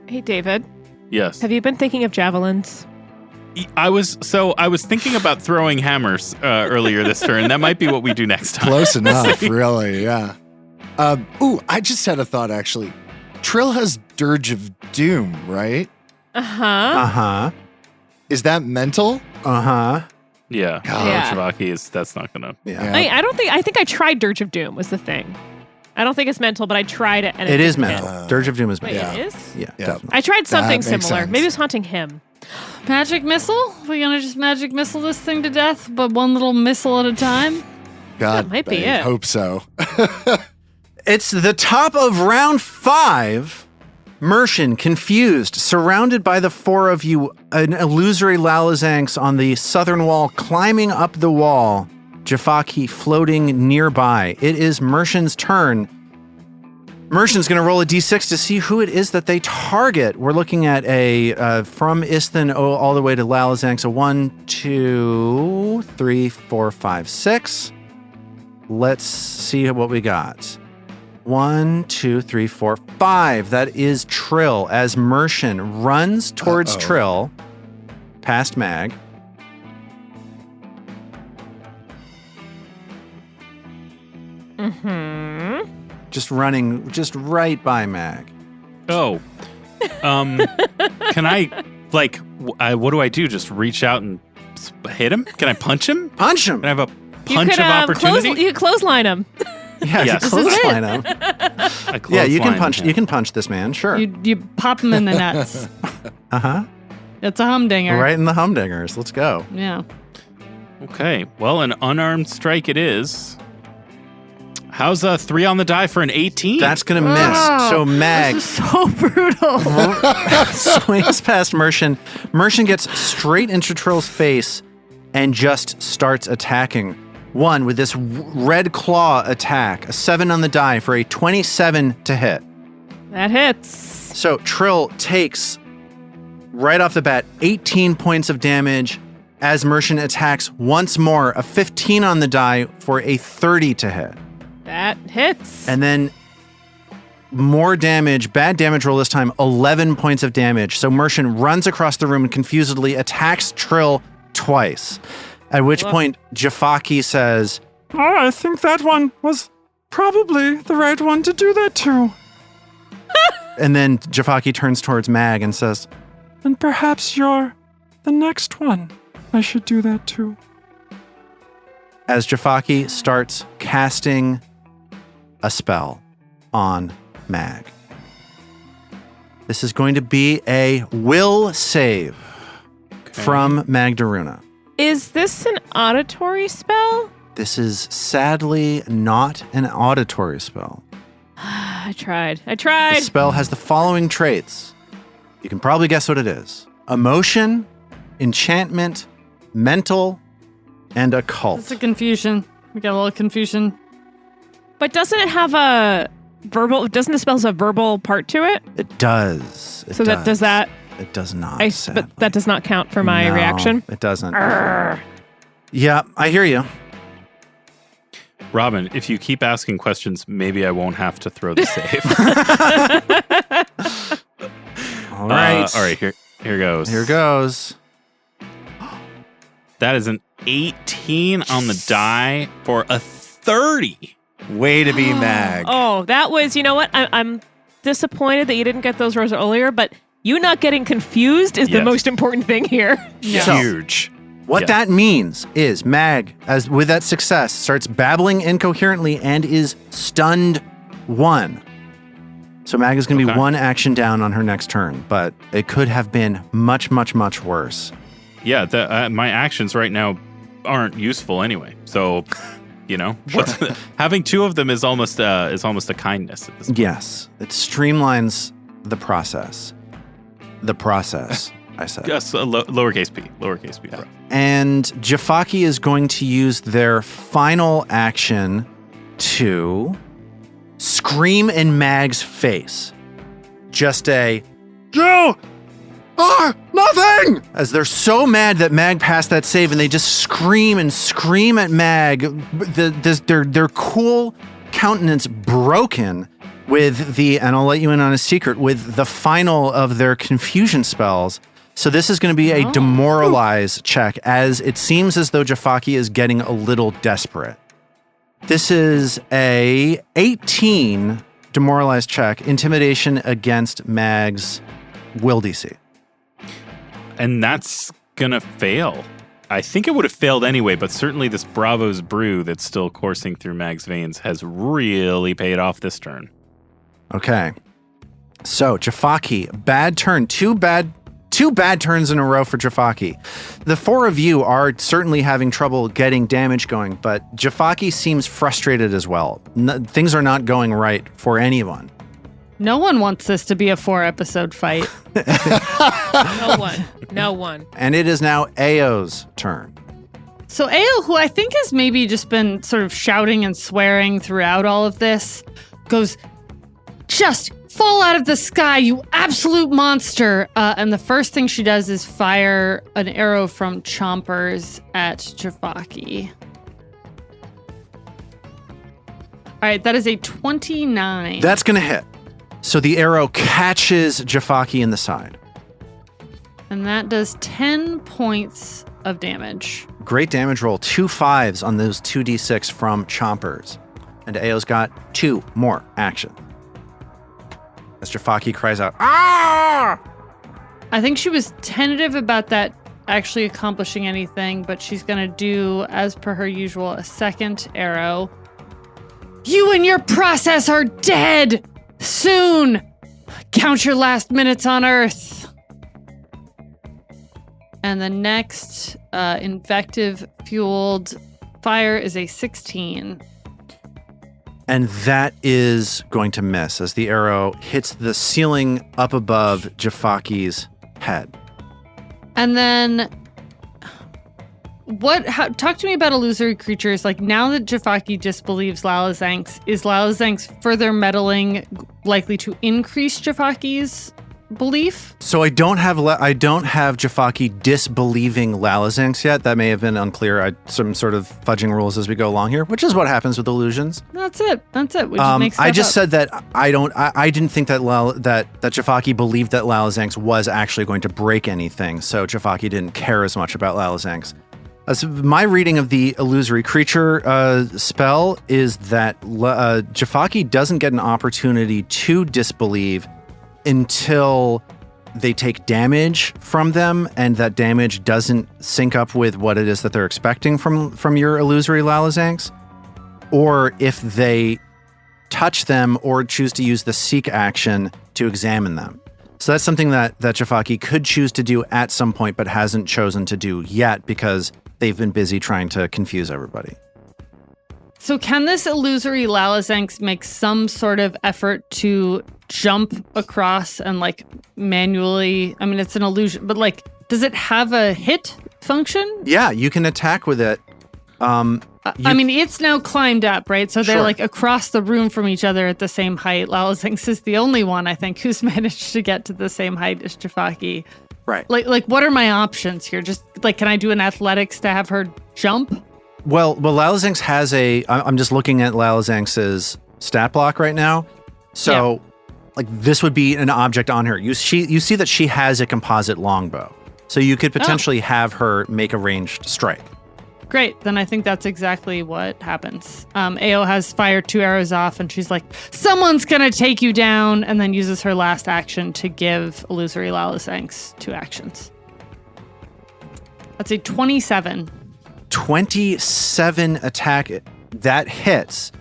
Hey, David, Yes. have you been thinking of javelins? I was thinking about throwing hammers earlier this turn. That might be what we do next time. Close enough, really, yeah. I just had a thought, actually. Trill has Dirge of Doom, right? Uh-huh. Uh-huh. Is that mental? Uh-huh. Yeah. Yeah. Shavaki that's not gonna. Yeah. I think I tried Dirge of Doom was the thing. I don't think it's mental, but I tried it. And It is didn't mental. hit. Dirge of Doom is Wait, mental. it is? Yeah, Yeah. definitely. I tried something That makes similar. sense. Maybe it was haunting him. Magic missile? We're gonna just magic missile this thing to death, but one little missile at a time? God, That might be I it. hope so. It's the top of round 5. Mershon, confused, surrounded by the four of you, an illusory Lalazanx on the southern wall, climbing up the wall, Jafaki floating nearby. It is Mershon's turn. Mershon's going to roll a d6 to see who it is that they target. We're looking at a, from Isthan all the way to Lalazanx, a 1, 2, 3, 4, 5, 6. Let's see what we got. 1, 2, 3, 4, 5. That is Trill as Mershon runs towards Uh-oh. Trill, past Mag. Mm-hmm. Just running, just right by Mag. Oh. Can I, like, what do I do? Just reach out and hit him? Can I punch him? Punch him! Can I have a punch of opportunity? You could clothesline him. Yeah, Yes. you clothesline him. I Yeah, you can clothesline punch. him. You can punch this man. Sure. You pop him in the nuts. Uh huh. It's a humdinger. Right in the humdingers. Let's go. Yeah. Okay. Well, an unarmed strike it is. How's a 3 on the die for an 18? That's gonna miss. Oh, So Mag This is so brutal. swings past Mershon. Mershon gets straight into Trill's face and just starts attacking. One with this red claw attack, a 7 on the die for a 27 to hit. That hits. So Trill takes, right off the bat, 18 points of damage as Mershon attacks once more, a 15 on the die for a 30 to hit. That hits. And then more damage, bad damage roll this time, 11 points of damage. So Mershon runs across the room and confusedly attacks Trill twice. At which point Jafaki says, Oh, I think that one was probably the right one to do that to. and then Jafaki turns towards Mag and says, And perhaps you're the next one I should do that to. as Jafaki starts casting a spell on Mag. This is going to be a will save from Magdaruna. Is this an auditory spell? This is sadly not an auditory spell. I tried. The spell has the following traits. You can probably guess what it is. Emotion, enchantment, mental, and occult. It's a confusion. We got a little confusion. But doesn't it have a verbal? Doesn't the spell have a verbal part to it? It does. It So that does that? It does not. But sadly. that does not count for my No, reaction. It doesn't. Yeah, I hear you. Robin, if you keep asking questions, maybe I won't have to throw the save. All right. All right, here goes. Here goes. That is an 18 on the die for a 30. Way to be Mag. Oh, that was, you know what? I'm disappointed that you didn't get those rolls earlier, but you not getting confused is the Yes. most important thing here. So- Huge. What Yes. that means is Mag, as with that success, starts babbling incoherently and is stunned 1. So Mag is going to be Okay. 1 action down on her next turn, but it could have been much, much, much worse. Yeah, my actions right now aren't useful anyway. So, having 2 of them is almost a kindness at this point. Yes, it streamlines the process. The process, I said. Yes, lowercase p. Bro. And Jafaki is going to use their final action to scream in Mag's face. Just a, "You are nothing!" As they're so mad that Mag passed that save, and they just scream and scream at Mag. Their cool countenance broken with and I'll let you in on a secret, with the final of their confusion spells. So this is going to be a demoralize check, as it seems as though Jafaki is getting a little desperate. This is a 18 demoralize check, intimidation against Mag's will DC. And that's gonna fail. I think it would have failed anyway, but certainly this Bravo's brew that's still coursing through Mag's veins has really paid off this turn. Okay. So Jafaki, bad turn. Two bad turns in a row for Jafaki. The 4 of you are certainly having trouble getting damage going, but Jafaki seems frustrated as well. Things are not going right for anyone. No one wants this to be a 4-episode fight. No one. And it is now Ao's turn. So Ao, who I think has maybe just been sort of shouting and swearing throughout all of this, goes, "Just fall out of the sky, you absolute monster!" And the first thing she does is fire an arrow from Chompers at Jafaki. All right, that is a 29. That's going to hit. So the arrow catches Jafaki in the side. And that does 10 points of damage. Great damage roll. 2 5s on those 2d6 from Chompers. And Ao's got 2 more action. As Jafaki cries out, "Ah!" I think she was tentative about that actually accomplishing anything, but she's going to do, as per her usual, a second arrow. "You and your process are dead! Soon! Count your last minutes on Earth!" And the next invective-fueled fire is a 16. And that is going to miss as the arrow hits the ceiling up above Jafaki's head. And then, talk to me about illusory creatures. Like, now that Jafaki disbelieves Lalazanx, is Lalazanx further meddling likely to increase Jafaki's belief? So I don't have Jafaki disbelieving Lalazanx yet. That may have been unclear. Some sort of fudging rules as we go along here, which is what happens with illusions. That's it. We just make stuff I just up. said that I didn't think that that Jafaki believed that Lalazanx was actually going to break anything. So Jafaki didn't care as much about Lalazanx. So my reading of the illusory creature spell is that Jafaki doesn't get an opportunity to disbelieve until they take damage from them, and that damage doesn't sync up with what it is that they're expecting from your illusory Lalazanx, or if they touch them or choose to use the seek action to examine them. So that's something that Jafaki could choose to do at some point, but hasn't chosen to do yet because they've been busy trying to confuse everybody. So can this illusory Lalazanx make some sort of effort to jump across and like manually, I mean, it's an illusion, but like, does it have a hit function? Yeah, you can attack with it. I mean, it's now climbed up, right? So they're Sure. like across the room from each other at the same height. Lalazanx is the only one, I think, who's managed to get to the same height as Jafaki. Right. Like, what are my options here? Just like, can I do an athletics to have her jump? Well, Lalazanx has I'm just looking at Lalazanx's stat block right now. So, like, this would be an object on her. You see that she has a composite longbow. So you could potentially have her make a ranged strike. Great. Then I think that's exactly what happens. Ao has fired 2 arrows off, and she's like, someone's going to take you down, and then uses her last action to give Illusory Lalasanx 2 actions. That's a 27. 27 attack. That hits.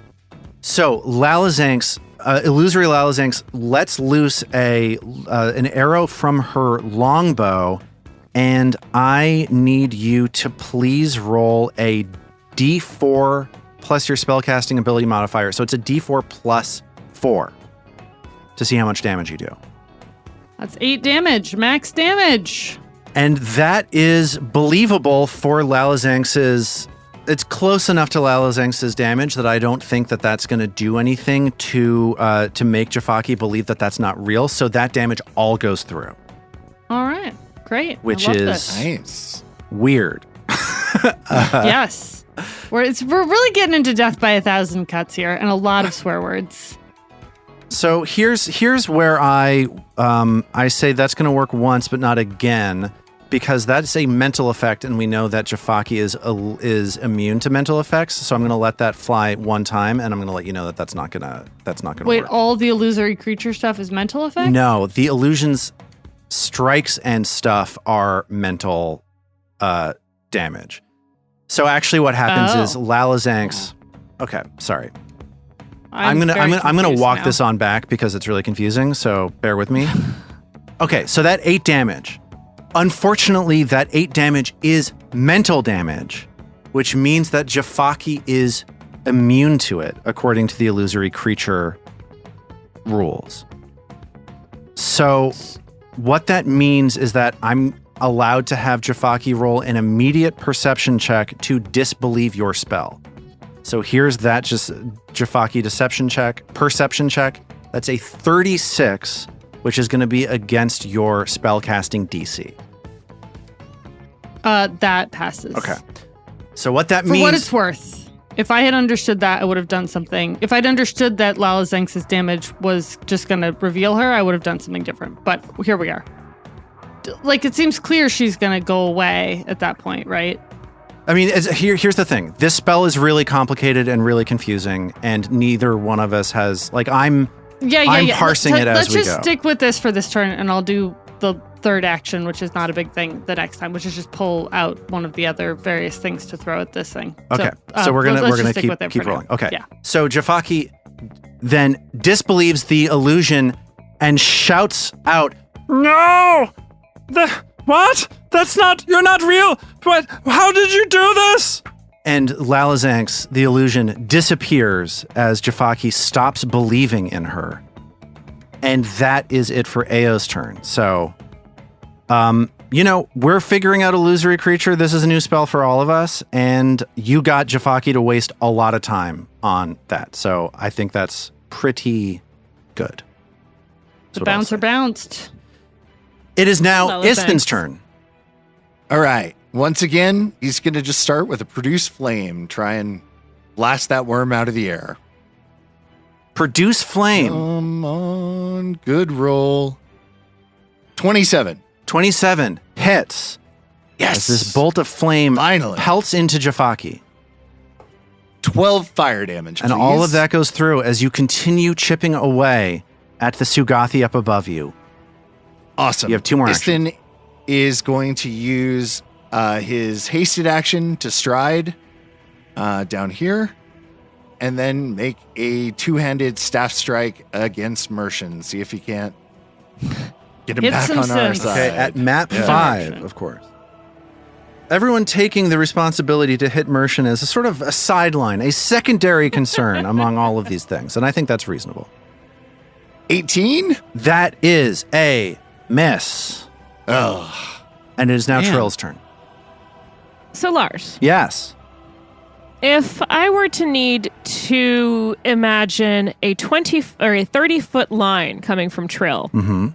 So Lalasanx, Illusory Lalasanx lets loose an arrow from her longbow, and I need you to please roll a D4 plus your spellcasting ability modifier. So it's a D4 plus 4 to see how much damage you do. That's 8 damage, max damage. And that is believable for Lalasanx's. It's close enough to Lalasanx's damage that I don't think that that's going to do anything to make Jafaki believe that that's not real. So that damage all goes through. All right. Great. Which I love is this. Nice. Weird. Yes. We're really getting into death by 1,000 cuts here and a lot of swear words. So here's where I say that's going to work once, but not again, because that's a mental effect, and we know that Jafaki is immune to mental effects. So I'm going to let that fly one time, and I'm going to let you know that that's not going to Wait, work. all the illusory creature stuff is mental effect? No, the illusions, strikes, and stuff are mental damage. So actually, what happens is Lalasanx. Okay, sorry. I'm gonna walk this on back because it's really confusing. So bear with me. Okay, so that 8 damage. Unfortunately, that 8 damage is mental damage, which means that Jafaki is immune to it, according to the illusory creature rules. So what that means is that I'm allowed to have Jafaki roll an immediate perception check to disbelieve your spell. So here's that just Jafaki perception check. That's a 36, which is going to be against your spellcasting DC. That passes. Okay. So what that For means... what it's worth, if I had understood that, I would have done something. If I'd understood that Lalasanx's damage was just going to reveal her, I would have done something different. But here we are. Like, it seems clear she's going to go away at that point, right? I mean, here's the thing. This spell is really complicated and really confusing, and neither one of us has... Like, I'm parsing it as we go. Let's just stick with this for this turn, and I'll do the third action, which is not a big thing, the next time, which is just pull out one of the other various things to throw at this thing. Okay, so we're gonna keep rolling. Okay, yeah. So Jafaki then disbelieves the illusion and shouts out, No! What? You're not real! What? How did you do this? and Lalasanx, the illusion, disappears as Jafaki stops believing in her. And that is it for Ao's turn. So, we're figuring out Illusory Creature. This is a new spell for all of us, and you got Jafaki to waste a lot of time on that. So I think that's pretty good. The bouncer bounced. It is now Lalasanx. Isthin's turn. All right. Once again, he's going to just start with a Produce Flame, try and blast that worm out of the air. Produce Flame. Come on. Good roll. 27. 27 hits. Yes. As this bolt of flame Finally. pelts into Jafaki. 12 fire damage, And please. all of that goes through as you continue chipping away at the Sugathi up above you. Awesome. You have 2 more actions. Istin is going to use his hasted action to stride down here, and then make a 2-handed staff strike against Mershon. See if he can't get him Hit back some on our sense. side. Okay, at map Yeah. 5, of course. Everyone taking the responsibility to hit Mershon is a sort of a sideline, a secondary concern among all of these things, and I think that's reasonable. 18? That is a miss. Oh, And it is now Damn. Trill's turn. So Lars, Yes. if I were to need to imagine a 20 or a 30-foot line coming from Trill, Mm-hmm.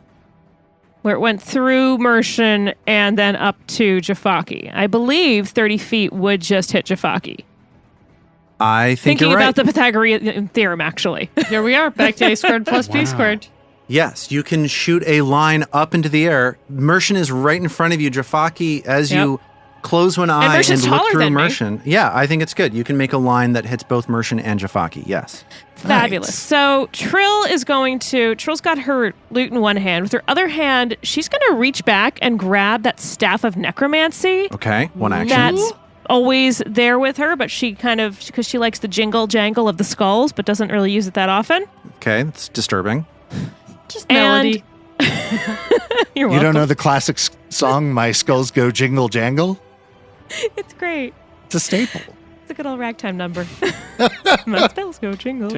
where it went through Mershon and then up to Jafaki, I believe 30 feet would just hit Jafaki. I think Thinking you're right. about the Pythagorean theorem, actually. Here we are, back to A squared plus B squared. Yes, you can shoot a line up into the air. Mershon is right in front of you. Jafaki, as Yep. you close one eye and Mercian's look taller through than me. Mercian. Yeah, I think it's good. You can make a line that hits both Mercian and Jafaki. Yes. Fabulous. Nice. So Trill's got her lute in one hand. With her other hand, she's going to reach back and grab that staff of necromancy. Okay. One action. That's always there with her, but she because she likes the jingle jangle of the skulls, but doesn't really use it that often. Okay, that's disturbing. Just melody. You're You welcome. don't know the classic song, My Skulls Go Jingle Jangle? It's great. It's a staple. It's a good old ragtime number. My spells go jingle.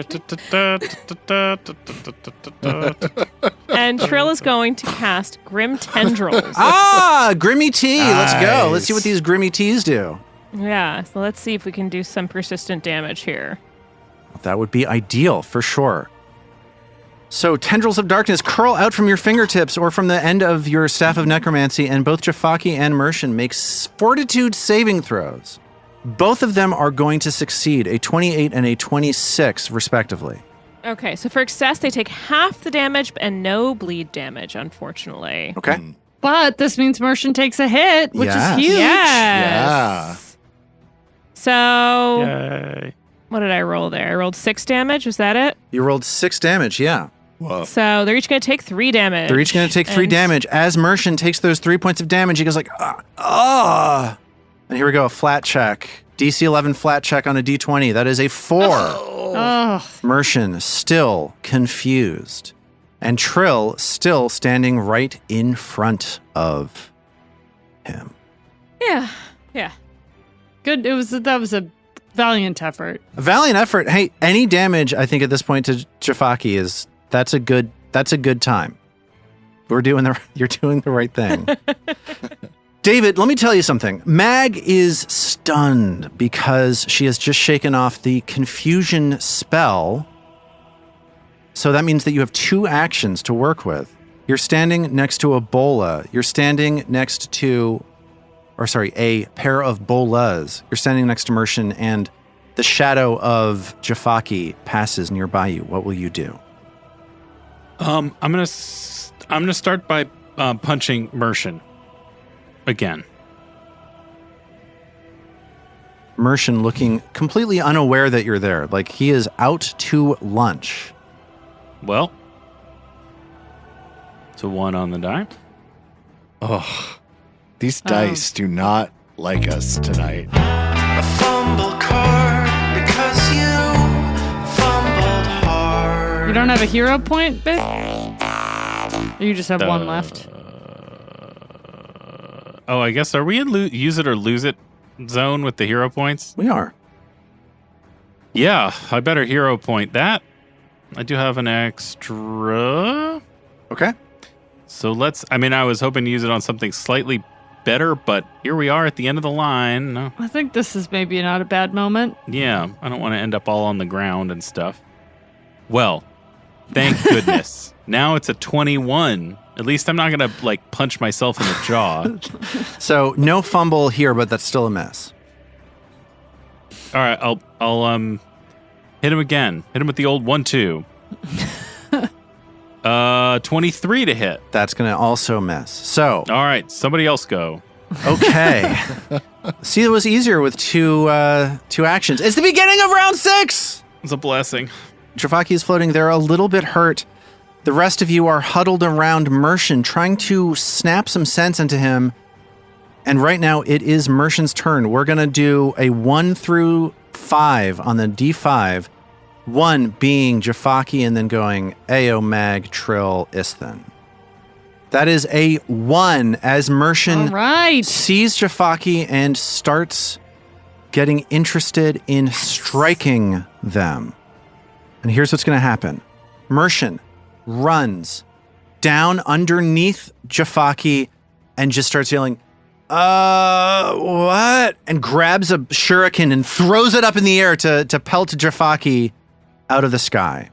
And Trill is going to cast Grim Tendrils. Grimmy Tea. Let's go. Let's see what Nice. these Grimmy Teas do. Yeah, so let's see if we can do some persistent damage here. That would be ideal for sure. So tendrils of darkness curl out from your fingertips or from the end of your staff of necromancy, and both Jafaki and Mercian make fortitude saving throws. Both of them are going to succeed, a 28 and a 26 respectively. Okay, so for success, they take half the damage and no bleed damage, unfortunately. Okay. But this means Mercian takes a hit, which Yes. is huge. Yes. So, Yay. what did I roll there? I rolled 6 damage. Was that it? You rolled 6 damage, yeah. Whoa. So they're each going to take 3 damage. They're each going to take 3 And- damage. As Mercian takes those 3 points of damage, he goes like, ah. And here we go, a flat check. DC 11 flat check on a D20. That is a 4. Oh, Mercian still confused. And Trill still standing right in front of him. Yeah. good. That was a valiant effort. A valiant effort. Hey, any damage, I think at this point to Jafaki that's a good time. You're doing the right thing. David, let me tell you something. Mag is stunned because she has just shaken off the confusion spell. So that means that you have 2 actions to work with. You're standing next to a bola. You're standing next to, a pair of bolas. You're standing next to Mercian, and the shadow of Jafaki passes nearby you. What will you do? I'm gonna start by punching Mercian again. Mercian looking completely unaware that you're there. Like he is out to lunch. Well, it's a 1 on the die. Oh, these dice do not like us tonight. A fumble card because you fumbled hard. You don't have a hero point, babe? Or you just have one left? Oh, I guess, are we in use it or lose it zone with the hero points? We are. Yeah, I better hero point that. I do have an extra. Okay. So I was hoping to use it on something slightly better, but here we are at the end of the line. No. I think this is maybe not a bad moment. Yeah, I don't want to end up all on the ground and stuff. Well, thank goodness. Now it's a 21. At least I'm not going to punch myself in the jaw. So no fumble here, but that's still a miss. All right, I'll hit him again. Hit him with the old 1-2. 23 to hit. That's going to also miss. So, All right, somebody else go. okay. See, it was easier with two actions. It's the beginning of round 6. It's a blessing. Jafaki is floating. They're a little bit hurt. The rest of you are huddled around Mercian, trying to snap some sense into him. And right now, it is Mercian's turn. We're going to do a 1 through 5 on the D5. 1 being Jafaki and then going Ao, Mag, Trill, Isthan. That is a 1 as Mercian All right. sees Jafaki and starts getting interested in striking them. And here's what's going to happen. Mercian runs down underneath Jafaki and just starts yelling, what? And grabs a shuriken and throws it up in the air to pelt Jafaki out of the sky.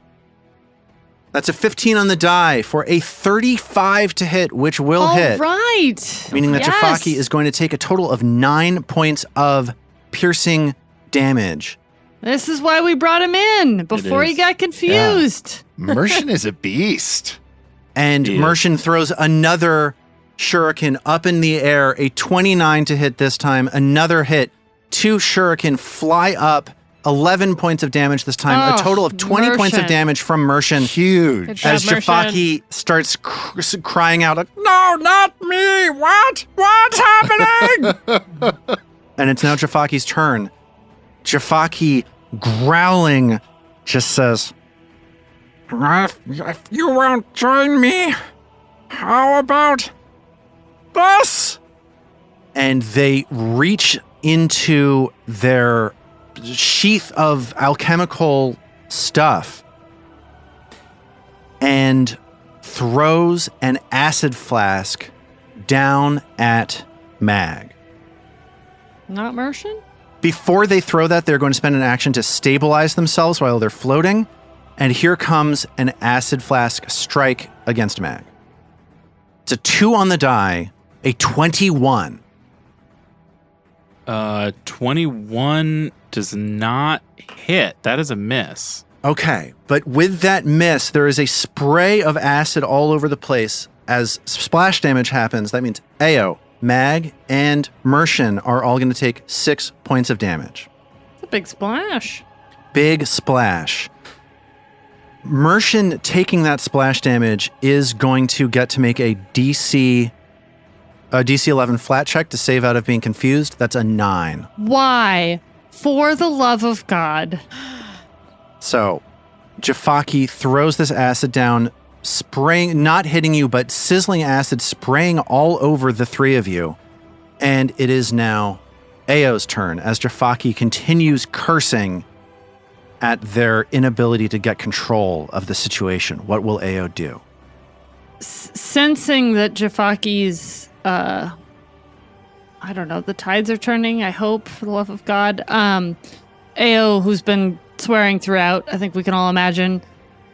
That's a 15 on the die for a 35 to hit, which will hit. All right. Meaning that Yes. Jafaki is going to take a total of 9 points of piercing damage. This is why we brought him in before he is. got confused. Mercian is a beast. And Ew. Mercian throws another shuriken up in the air, a 29 to hit this time, another hit, 2 shuriken fly up, 11 points of damage this time, a total of 20 points of Mershon. damage from Mershon. Huge. Good job, As Mershon. Jafaki starts crying out, No, not me! What? What's happening? and it's now Jafaki's turn. Jafaki, growling, just says, If you won't join me, how about this? and they reach into their sheath of alchemical stuff and throws an acid flask down at Mag. Not Mershon? Before they throw that, they're going to spend an action to stabilize themselves while they're floating. And here comes an acid flask strike against Mag. It's a 2 on the die, a 21. 21 does not hit. That is a miss. Okay, but with that miss, there is a spray of acid all over the place. As splash damage happens, that means Ao, Mag, and Mershon are all going to take 6 points of damage. It's a big splash. Big splash. Mershon taking that splash damage is going to get to make a DC 11 flat check to save out of being confused. That's a 9. Why? For the love of God. So, Jafaki throws this acid down, spraying, not hitting you, but sizzling acid spraying all over the three of you. And it is now Ao's turn as Jafaki continues cursing at their inability to get control of the situation. What will Ao do? Sensing that Jafaki's, I don't know, the tides are turning, I hope, for the love of God. Ao, who's been swearing throughout, I think we can all imagine,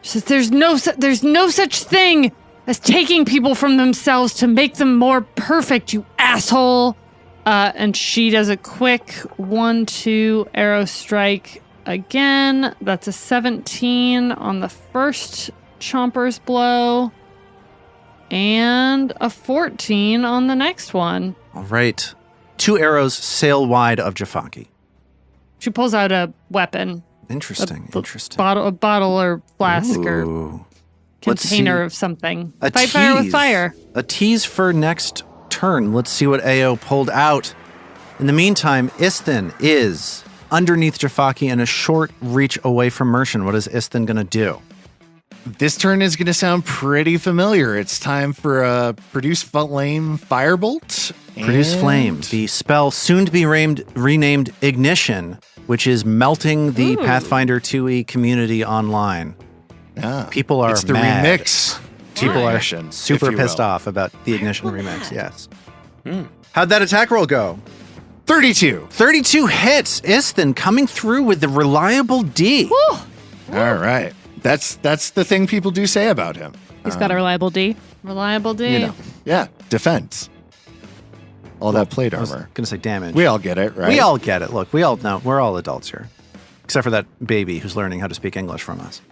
says there's no such thing as taking people from themselves to make them more perfect, you asshole. And she does a quick 1-2 arrow strike again. That's a 17 on the first chomper's blow. And a 14 on the next one. All right. 2 arrows sail wide of Jafaki. She pulls out a weapon. Interesting. A Interesting. bottle or flask or Ooh. Let's container see. of something. A Fight fire with tease. fire. A tease for next turn. Let's see what Ao pulled out. In the meantime, Isthin is underneath Jafaki and a short reach away from Mershon. What is Isthin going to do? This turn is going to sound pretty familiar. It's time for a Produce Flame Firebolt. Produce and- Flame, the spell soon to be renamed Ignition, which is melting the Ooh. Pathfinder 2e community online. Yeah. People are It's the mad. remix. People are Ignition, super if you pissed will. off about the Ignition remix, yes. How'd that attack roll go? 32. 32 hits. Isthin coming through with the reliable D. All right. That's the thing people do say about him. He's got a reliable D. Reliable D. You know, yeah, defense. All that plate I was armor. going to say damage. We all get it, right? We all get it. Look, we all know. We're all adults here. Except for that baby who's learning how to speak English from us.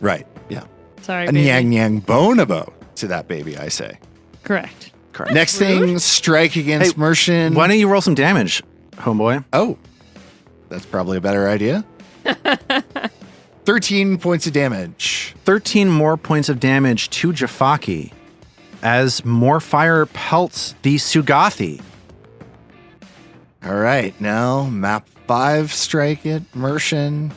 Right, yeah. Sorry, A baby. nyang nyang bonobo to that baby, I say. Correct. Correct. Next thing, strike against Hey, Mershon. Why don't you roll some damage, homeboy? Oh, that's probably a better idea. 13 points of damage. 13 more points of damage to Jafaki as more fire pelts the Sugathi. All right, now map 5, strike it, Mershon.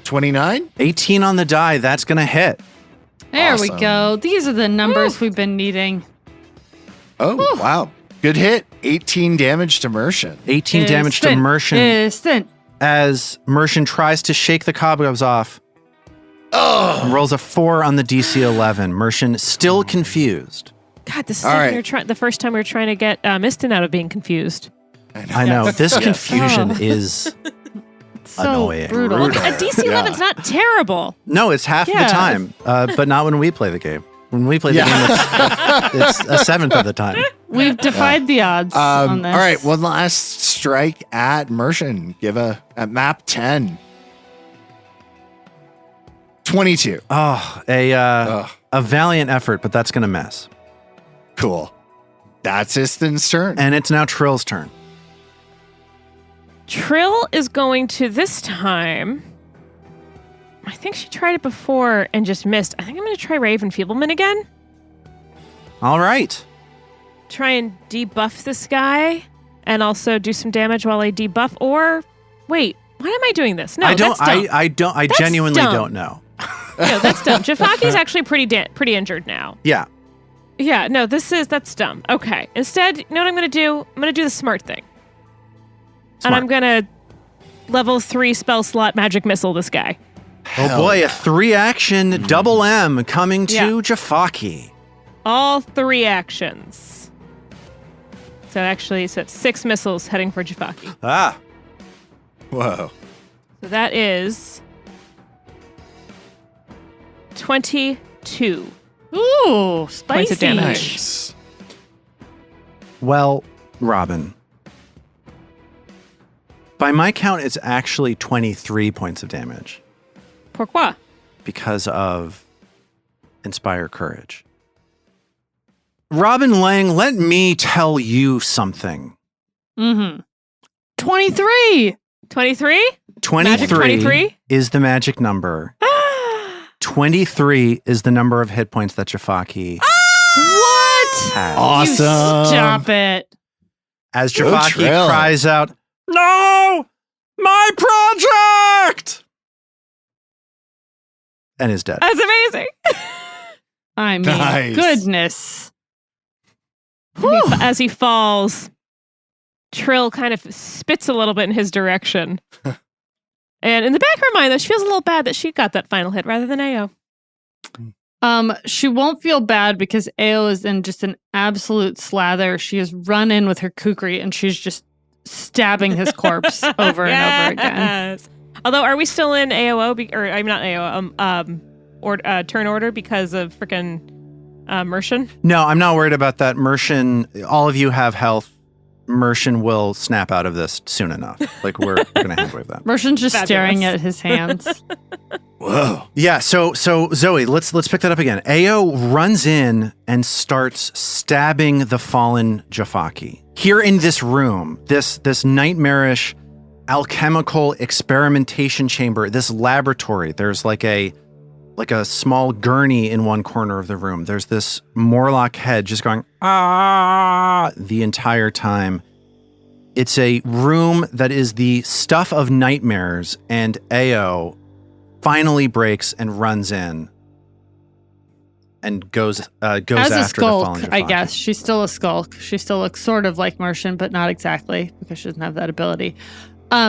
29? 18 on the die. That's going to hit. There we Awesome. go. These are the numbers we've been needing. Oh, wow. Good hit. 18 damage to Mershon. 18 damage to Mershon Instant. as Mershon tries to shake the cobwebs off. Oh! Rolls a 4 on the DC 11. Mershon still confused. God, this is All like right. we were trying the first time we were trying to get Mistin out of being confused. I know. This confusion is So annoying. brutal. Brutal. A DC 11's not terrible. No, it's half Yeah. the time, but not when we play the game. When we play the game, it's a seventh of the time. We've defied the odds on All this. right, one last strike at Mershon. Give at map 10. 22. Oh, a valiant effort, but that's going to miss. Cool. That's Istan's turn. And it's now Trill's turn. Trill is going to this time. I think she tried it before and just missed. I think I'm going to try Rave Enfeeblement again. All right. Try and debuff this guy and also do some damage while I debuff. Or wait, why am I doing this? No, I don't. that's dumb. I That's genuinely dumb. don't know. No, that's dumb. Jafaki's actually pretty injured now. Yeah. Yeah, no, that's dumb. Okay. Instead, you know what I'm going to do? I'm going to do the smart thing. And I'm going to level 3 spell slot magic missile this guy. Oh boy, a 3-action double M coming to Yeah. Jafaki. All 3 actions. So actually, it's 6 missiles heading for Jafaki. Ah. Whoa. So that is 22 Ooh, spicy. points of damage. Nice. Well, Robin. By my count, it's actually 23 points of damage Pourquoi? because of Inspire Courage. Robin Lange, let me tell you something. Mm-hmm. 23. 23? 23, Magic 23? is the magic number. 23 is the number of hit points that Jafaki What? has. Awesome. You stop it. As Go Jafaki Trill. cries out, No! My project! and is dead. That's amazing. I mean, Nice. goodness. As he falls, Trill kind of spits a little bit in his direction. And in the back of her mind, though, she feels a little bad that she got that final hit rather than Ao. She won't feel bad because Ao is in just an absolute slather. She has run in with her kukri and she's just stabbing his corpse over and over again. Yes. Although, are we still in AOO? Or I'm not AOO. Turn order because of freaking Mercian? No, I'm not worried about that. Mercian, all of you have health. Mercian will snap out of this soon enough. Like, we're going to handwave that. Mercian's just Fabulous. staring at his hands. Whoa. Yeah, so Zoe, let's pick that up again. Ao runs in and starts stabbing the fallen Jafaki. Here in this room, this nightmarish alchemical experimentation chamber, this laboratory, there's like a small gurney in one corner of the room. There's this Morlock head just going, ah, the entire time. It's a room that is the stuff of nightmares, and Ao finally breaks and runs in and goes As after a the skulk, fallen Jafaki. I guess. She's still a skulk. She still looks sort of like Mercian, but not exactly because she doesn't have that ability.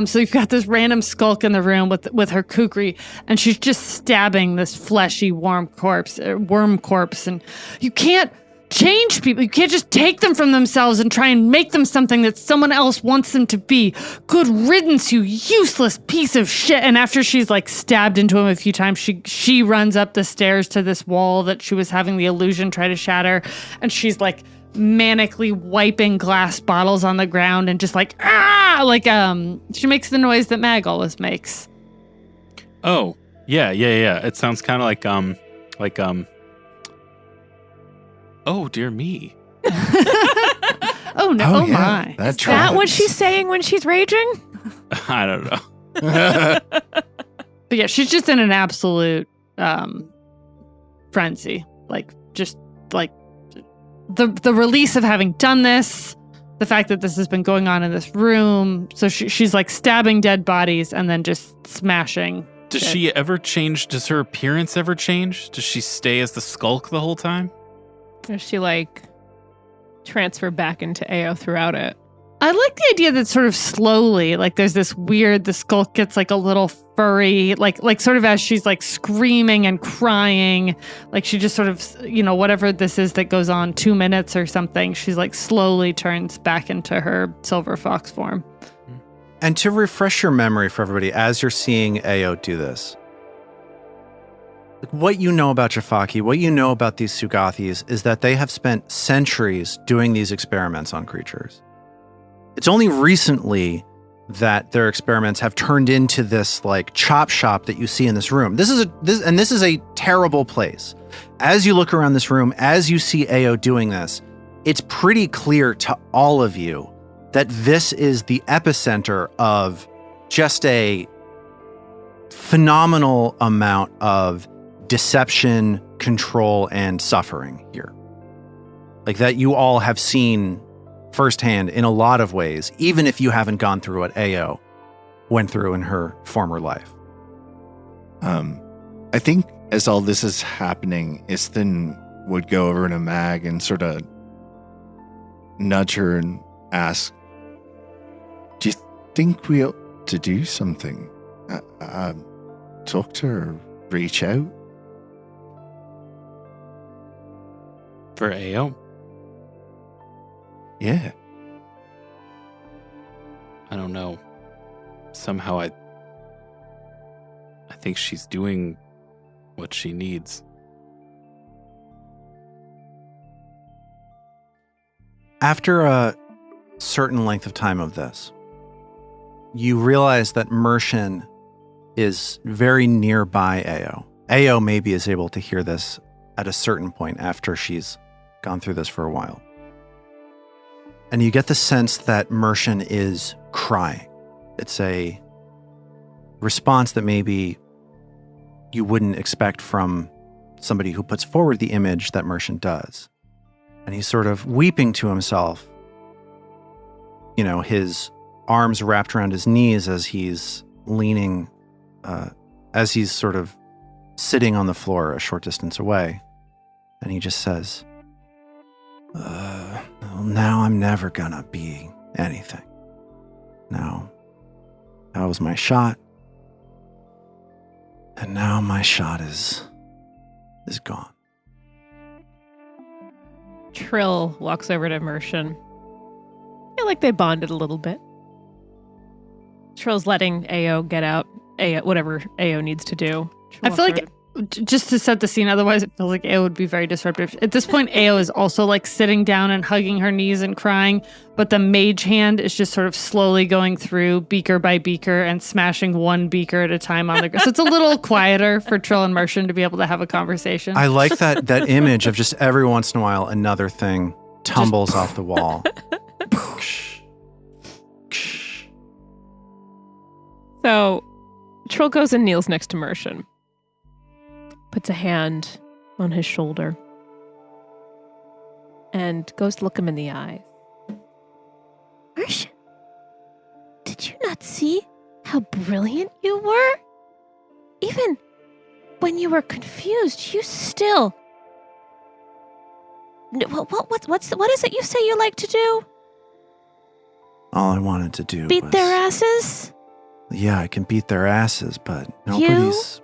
So you've got this random skulk in the room with her kukri, and she's just stabbing this fleshy worm corpse, and you can't change people. You can't just take them from themselves and try and make them something that someone else wants them to be. Good riddance, you useless piece of shit. And after she's like stabbed into him a few times, she runs up the stairs to this wall that she was having the illusion try to shatter, and she's like manically wiping glass bottles on the ground and just like she makes the noise that Mag always makes. Oh, yeah. It sounds kind of like oh dear me. Oh no! Oh, my! That's Is that what she's saying when she's raging? I don't know. But yeah, she's just in an absolute frenzy. The release of having done this, the fact that this has been going on in this room. So she's like stabbing dead bodies and then just smashing. Does shit. she ever change? Does her appearance ever change? Does she stay as the skulk the whole time? Or she like transfer back into AO throughout it? I like the idea that sort of slowly, like there's this weird, the skulk gets like a little furry, like sort of as she's like screaming and crying, like she just sort of, whatever this is that goes on 2 minutes or something, she's like slowly turns back into her silver fox form. And to refresh your memory for everybody, as you're seeing Ao do this, what you know about Jafaki, what you know about these Sugathis is that they have spent centuries doing these experiments on creatures. It's only recently that their experiments have turned into this like chop shop that you see in this room. This is a terrible place. As you look around this room, as you see Ao doing this, it's pretty clear to all of you that this is the epicenter of just a phenomenal amount of deception, control, and suffering here. Like that you all have seen firsthand in a lot of ways, even if you haven't gone through what Ao went through in her former life. I think as all this is happening, Istin would go over to Mag and sort of nudge her and ask, do you think we ought to do something? Talk to her, reach out? For Ao? Yeah. I don't know. Somehow I think she's doing what she needs. After a certain length of time of this, you realize that Mershon is very nearby Ao. Ao maybe is able to hear this at a certain point after she's gone through this for a while. And you get the sense that Mershon is crying. It's a response that maybe you wouldn't expect from somebody who puts forward the image that Mershon does. And he's sort of weeping to himself, his arms wrapped around his knees as he's leaning, as he's sort of sitting on the floor a short distance away. And he just says, now I'm never gonna be anything. Now, that was my shot. And now my shot is gone. Trill walks over to Mershon. I feel like they bonded a little bit. Trill's letting Ao get out whatever Ao needs to do. I feel like just to set the scene, otherwise it feels like Ao would be very disruptive. At this point, Ao is also like sitting down and hugging her knees and crying, but the mage hand is just sort of slowly going through beaker by beaker and smashing one beaker at a time on the ground. So it's a little quieter for Trill and Mershon to be able to have a conversation. I like that image of just every once in a while another thing tumbles off the wall. So Trill goes and kneels next to Mershon. Puts a hand on his shoulder and goes to look him in the eyes. Mershon, did you not see how brilliant you were? Even when you were confused, you still... What is it you say you like to do? All I wanted to do Beat was... their asses? Yeah, I can beat their asses, but nobody's...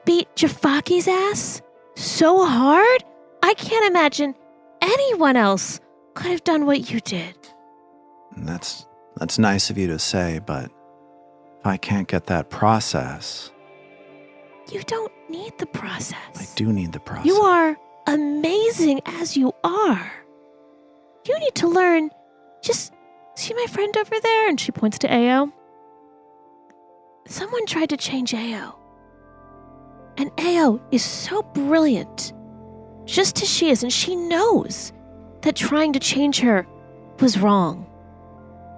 Beat Jafaki's ass so hard? I can't imagine anyone else could have done what you did. That's nice of you to say, but if I can't get that process... You don't need the process. I do need the process. You are amazing as you are. You need to learn. Just see my friend over there? And she points to Ao. Someone tried to change Ao. And Ao is so brilliant, just as she is, and she knows that trying to change her was wrong.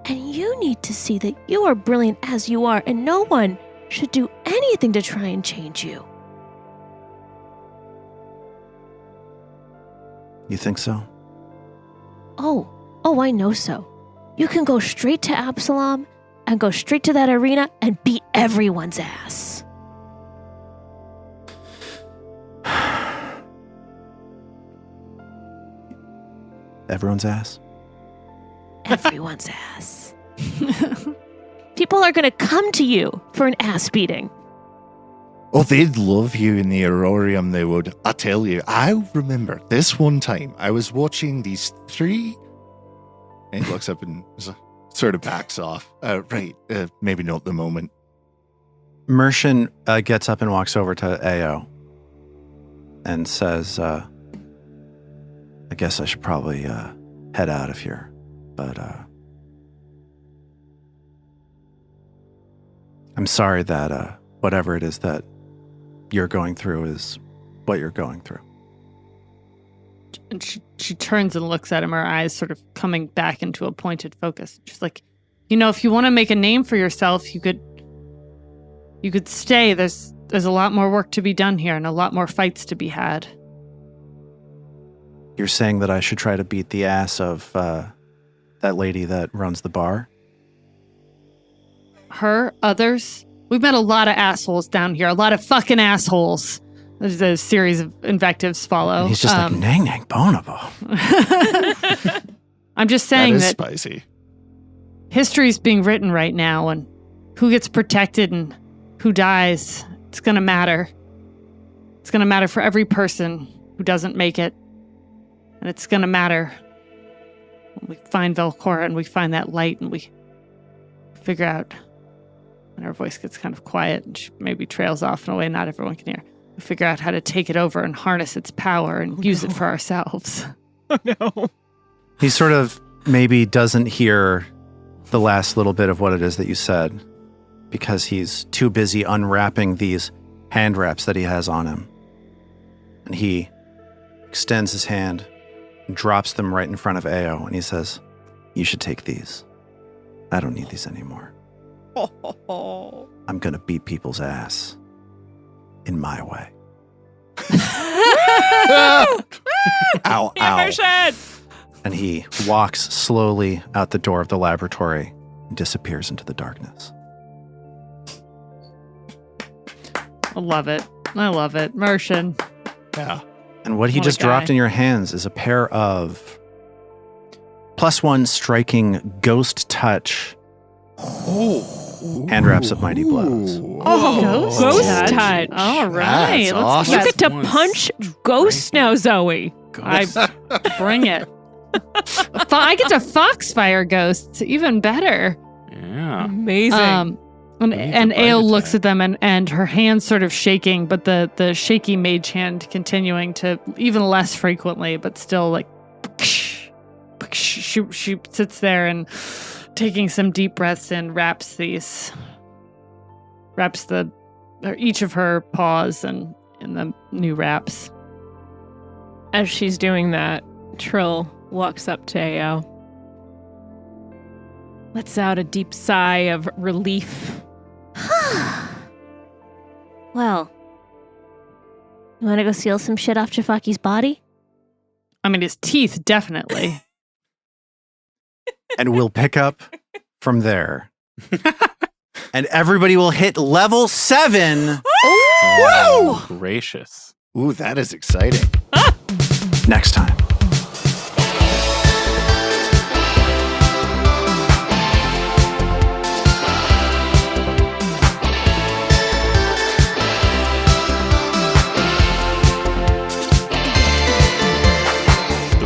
And you need to see that you are brilliant as you are, and no one should do anything to try and change you. You think so? Oh, I know so. You can go straight to Absalom and go straight to that arena and beat everyone's ass. Everyone's ass? Everyone's ass. People are going to come to you for an ass beating. Oh, they'd love you in the Aurorium, they would. I tell you, I remember this one time I was watching these three... And he looks up and sort of backs off. Maybe not the moment. Mershon gets up and walks over to Ao and says, I guess I should probably head out of here. But I'm sorry that whatever it is that you're going through is what you're going through. And she turns and looks at him, her eyes sort of coming back into a pointed focus. She's like, if you want to make a name for yourself, you could stay. There's a lot more work to be done here and a lot more fights to be had. You're saying that I should try to beat the ass of that lady that runs the bar? Her, others. We've met a lot of assholes down here. A lot of fucking assholes. There's a series of invectives follow. And he's just like, nang, nang, bonobo. I'm just saying that spicy. history's being written right now, and who gets protected and who dies, it's going to matter. It's going to matter for every person who doesn't make it. And it's going to matter when we find Velcora and we find that light and we figure out, and her voice gets kind of quiet and she maybe trails off in a way not everyone can hear. We figure out how to take it over and harness its power and use it for ourselves. Oh, no. He sort of maybe doesn't hear the last little bit of what it is that you said because he's too busy unwrapping these hand wraps that he has on him. And he extends his hand and drops them right in front of Ao, and he says, "You should take these. I don't need these anymore. I'm going to beat people's ass in my way." Ow, ow. Immersion! And he walks slowly out the door of the laboratory and disappears into the darkness. I love it. Mershon. Yeah. And what he What a just dropped guy. in your hands is a pair of +1 striking ghost touch hand wraps of mighty blows. Oh, Ghost touch. All right. That's Let's awesome. You get get to punch ghosts now, Zoe. I bring it. I get to foxfire ghosts. Even better. Yeah. Amazing. And Ao looks at them and her hands sort of shaking, but the shaky mage hand continuing to even less frequently, but still like she sits there and taking some deep breaths in, wraps each of her paws and in the new wraps. As she's doing that, Trill walks up to Ao. Lets out a deep sigh of relief. Well, you want to go steal some shit off Jafaki's body? I mean, his teeth, definitely. And we'll pick up from there. And everybody will hit level 7 Oh, gracious. Ooh, that is exciting. next time.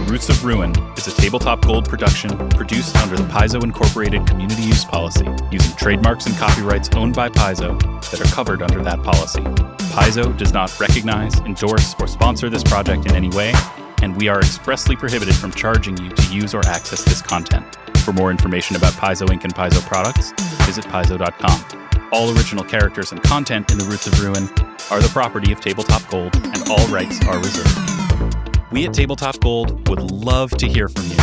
Roots of Ruin is a Tabletop Gold production produced under the Paizo Incorporated Community Use Policy, using trademarks and copyrights owned by Paizo that are covered under that policy. Paizo does not recognize, endorse, or sponsor this project in any way, and we are expressly prohibited from charging you to use or access this content. For more information about Paizo Inc. and Paizo products, visit paizo.com. All original characters and content in the Roots of Ruin are the property of Tabletop Gold, and all rights are reserved. We at Tabletop Gold would love to hear from you.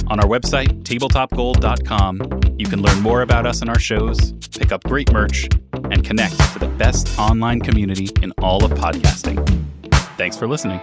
On our website, tabletopgold.com, you can learn more about us and our shows, pick up great merch, and connect to the best online community in all of podcasting. Thanks for listening.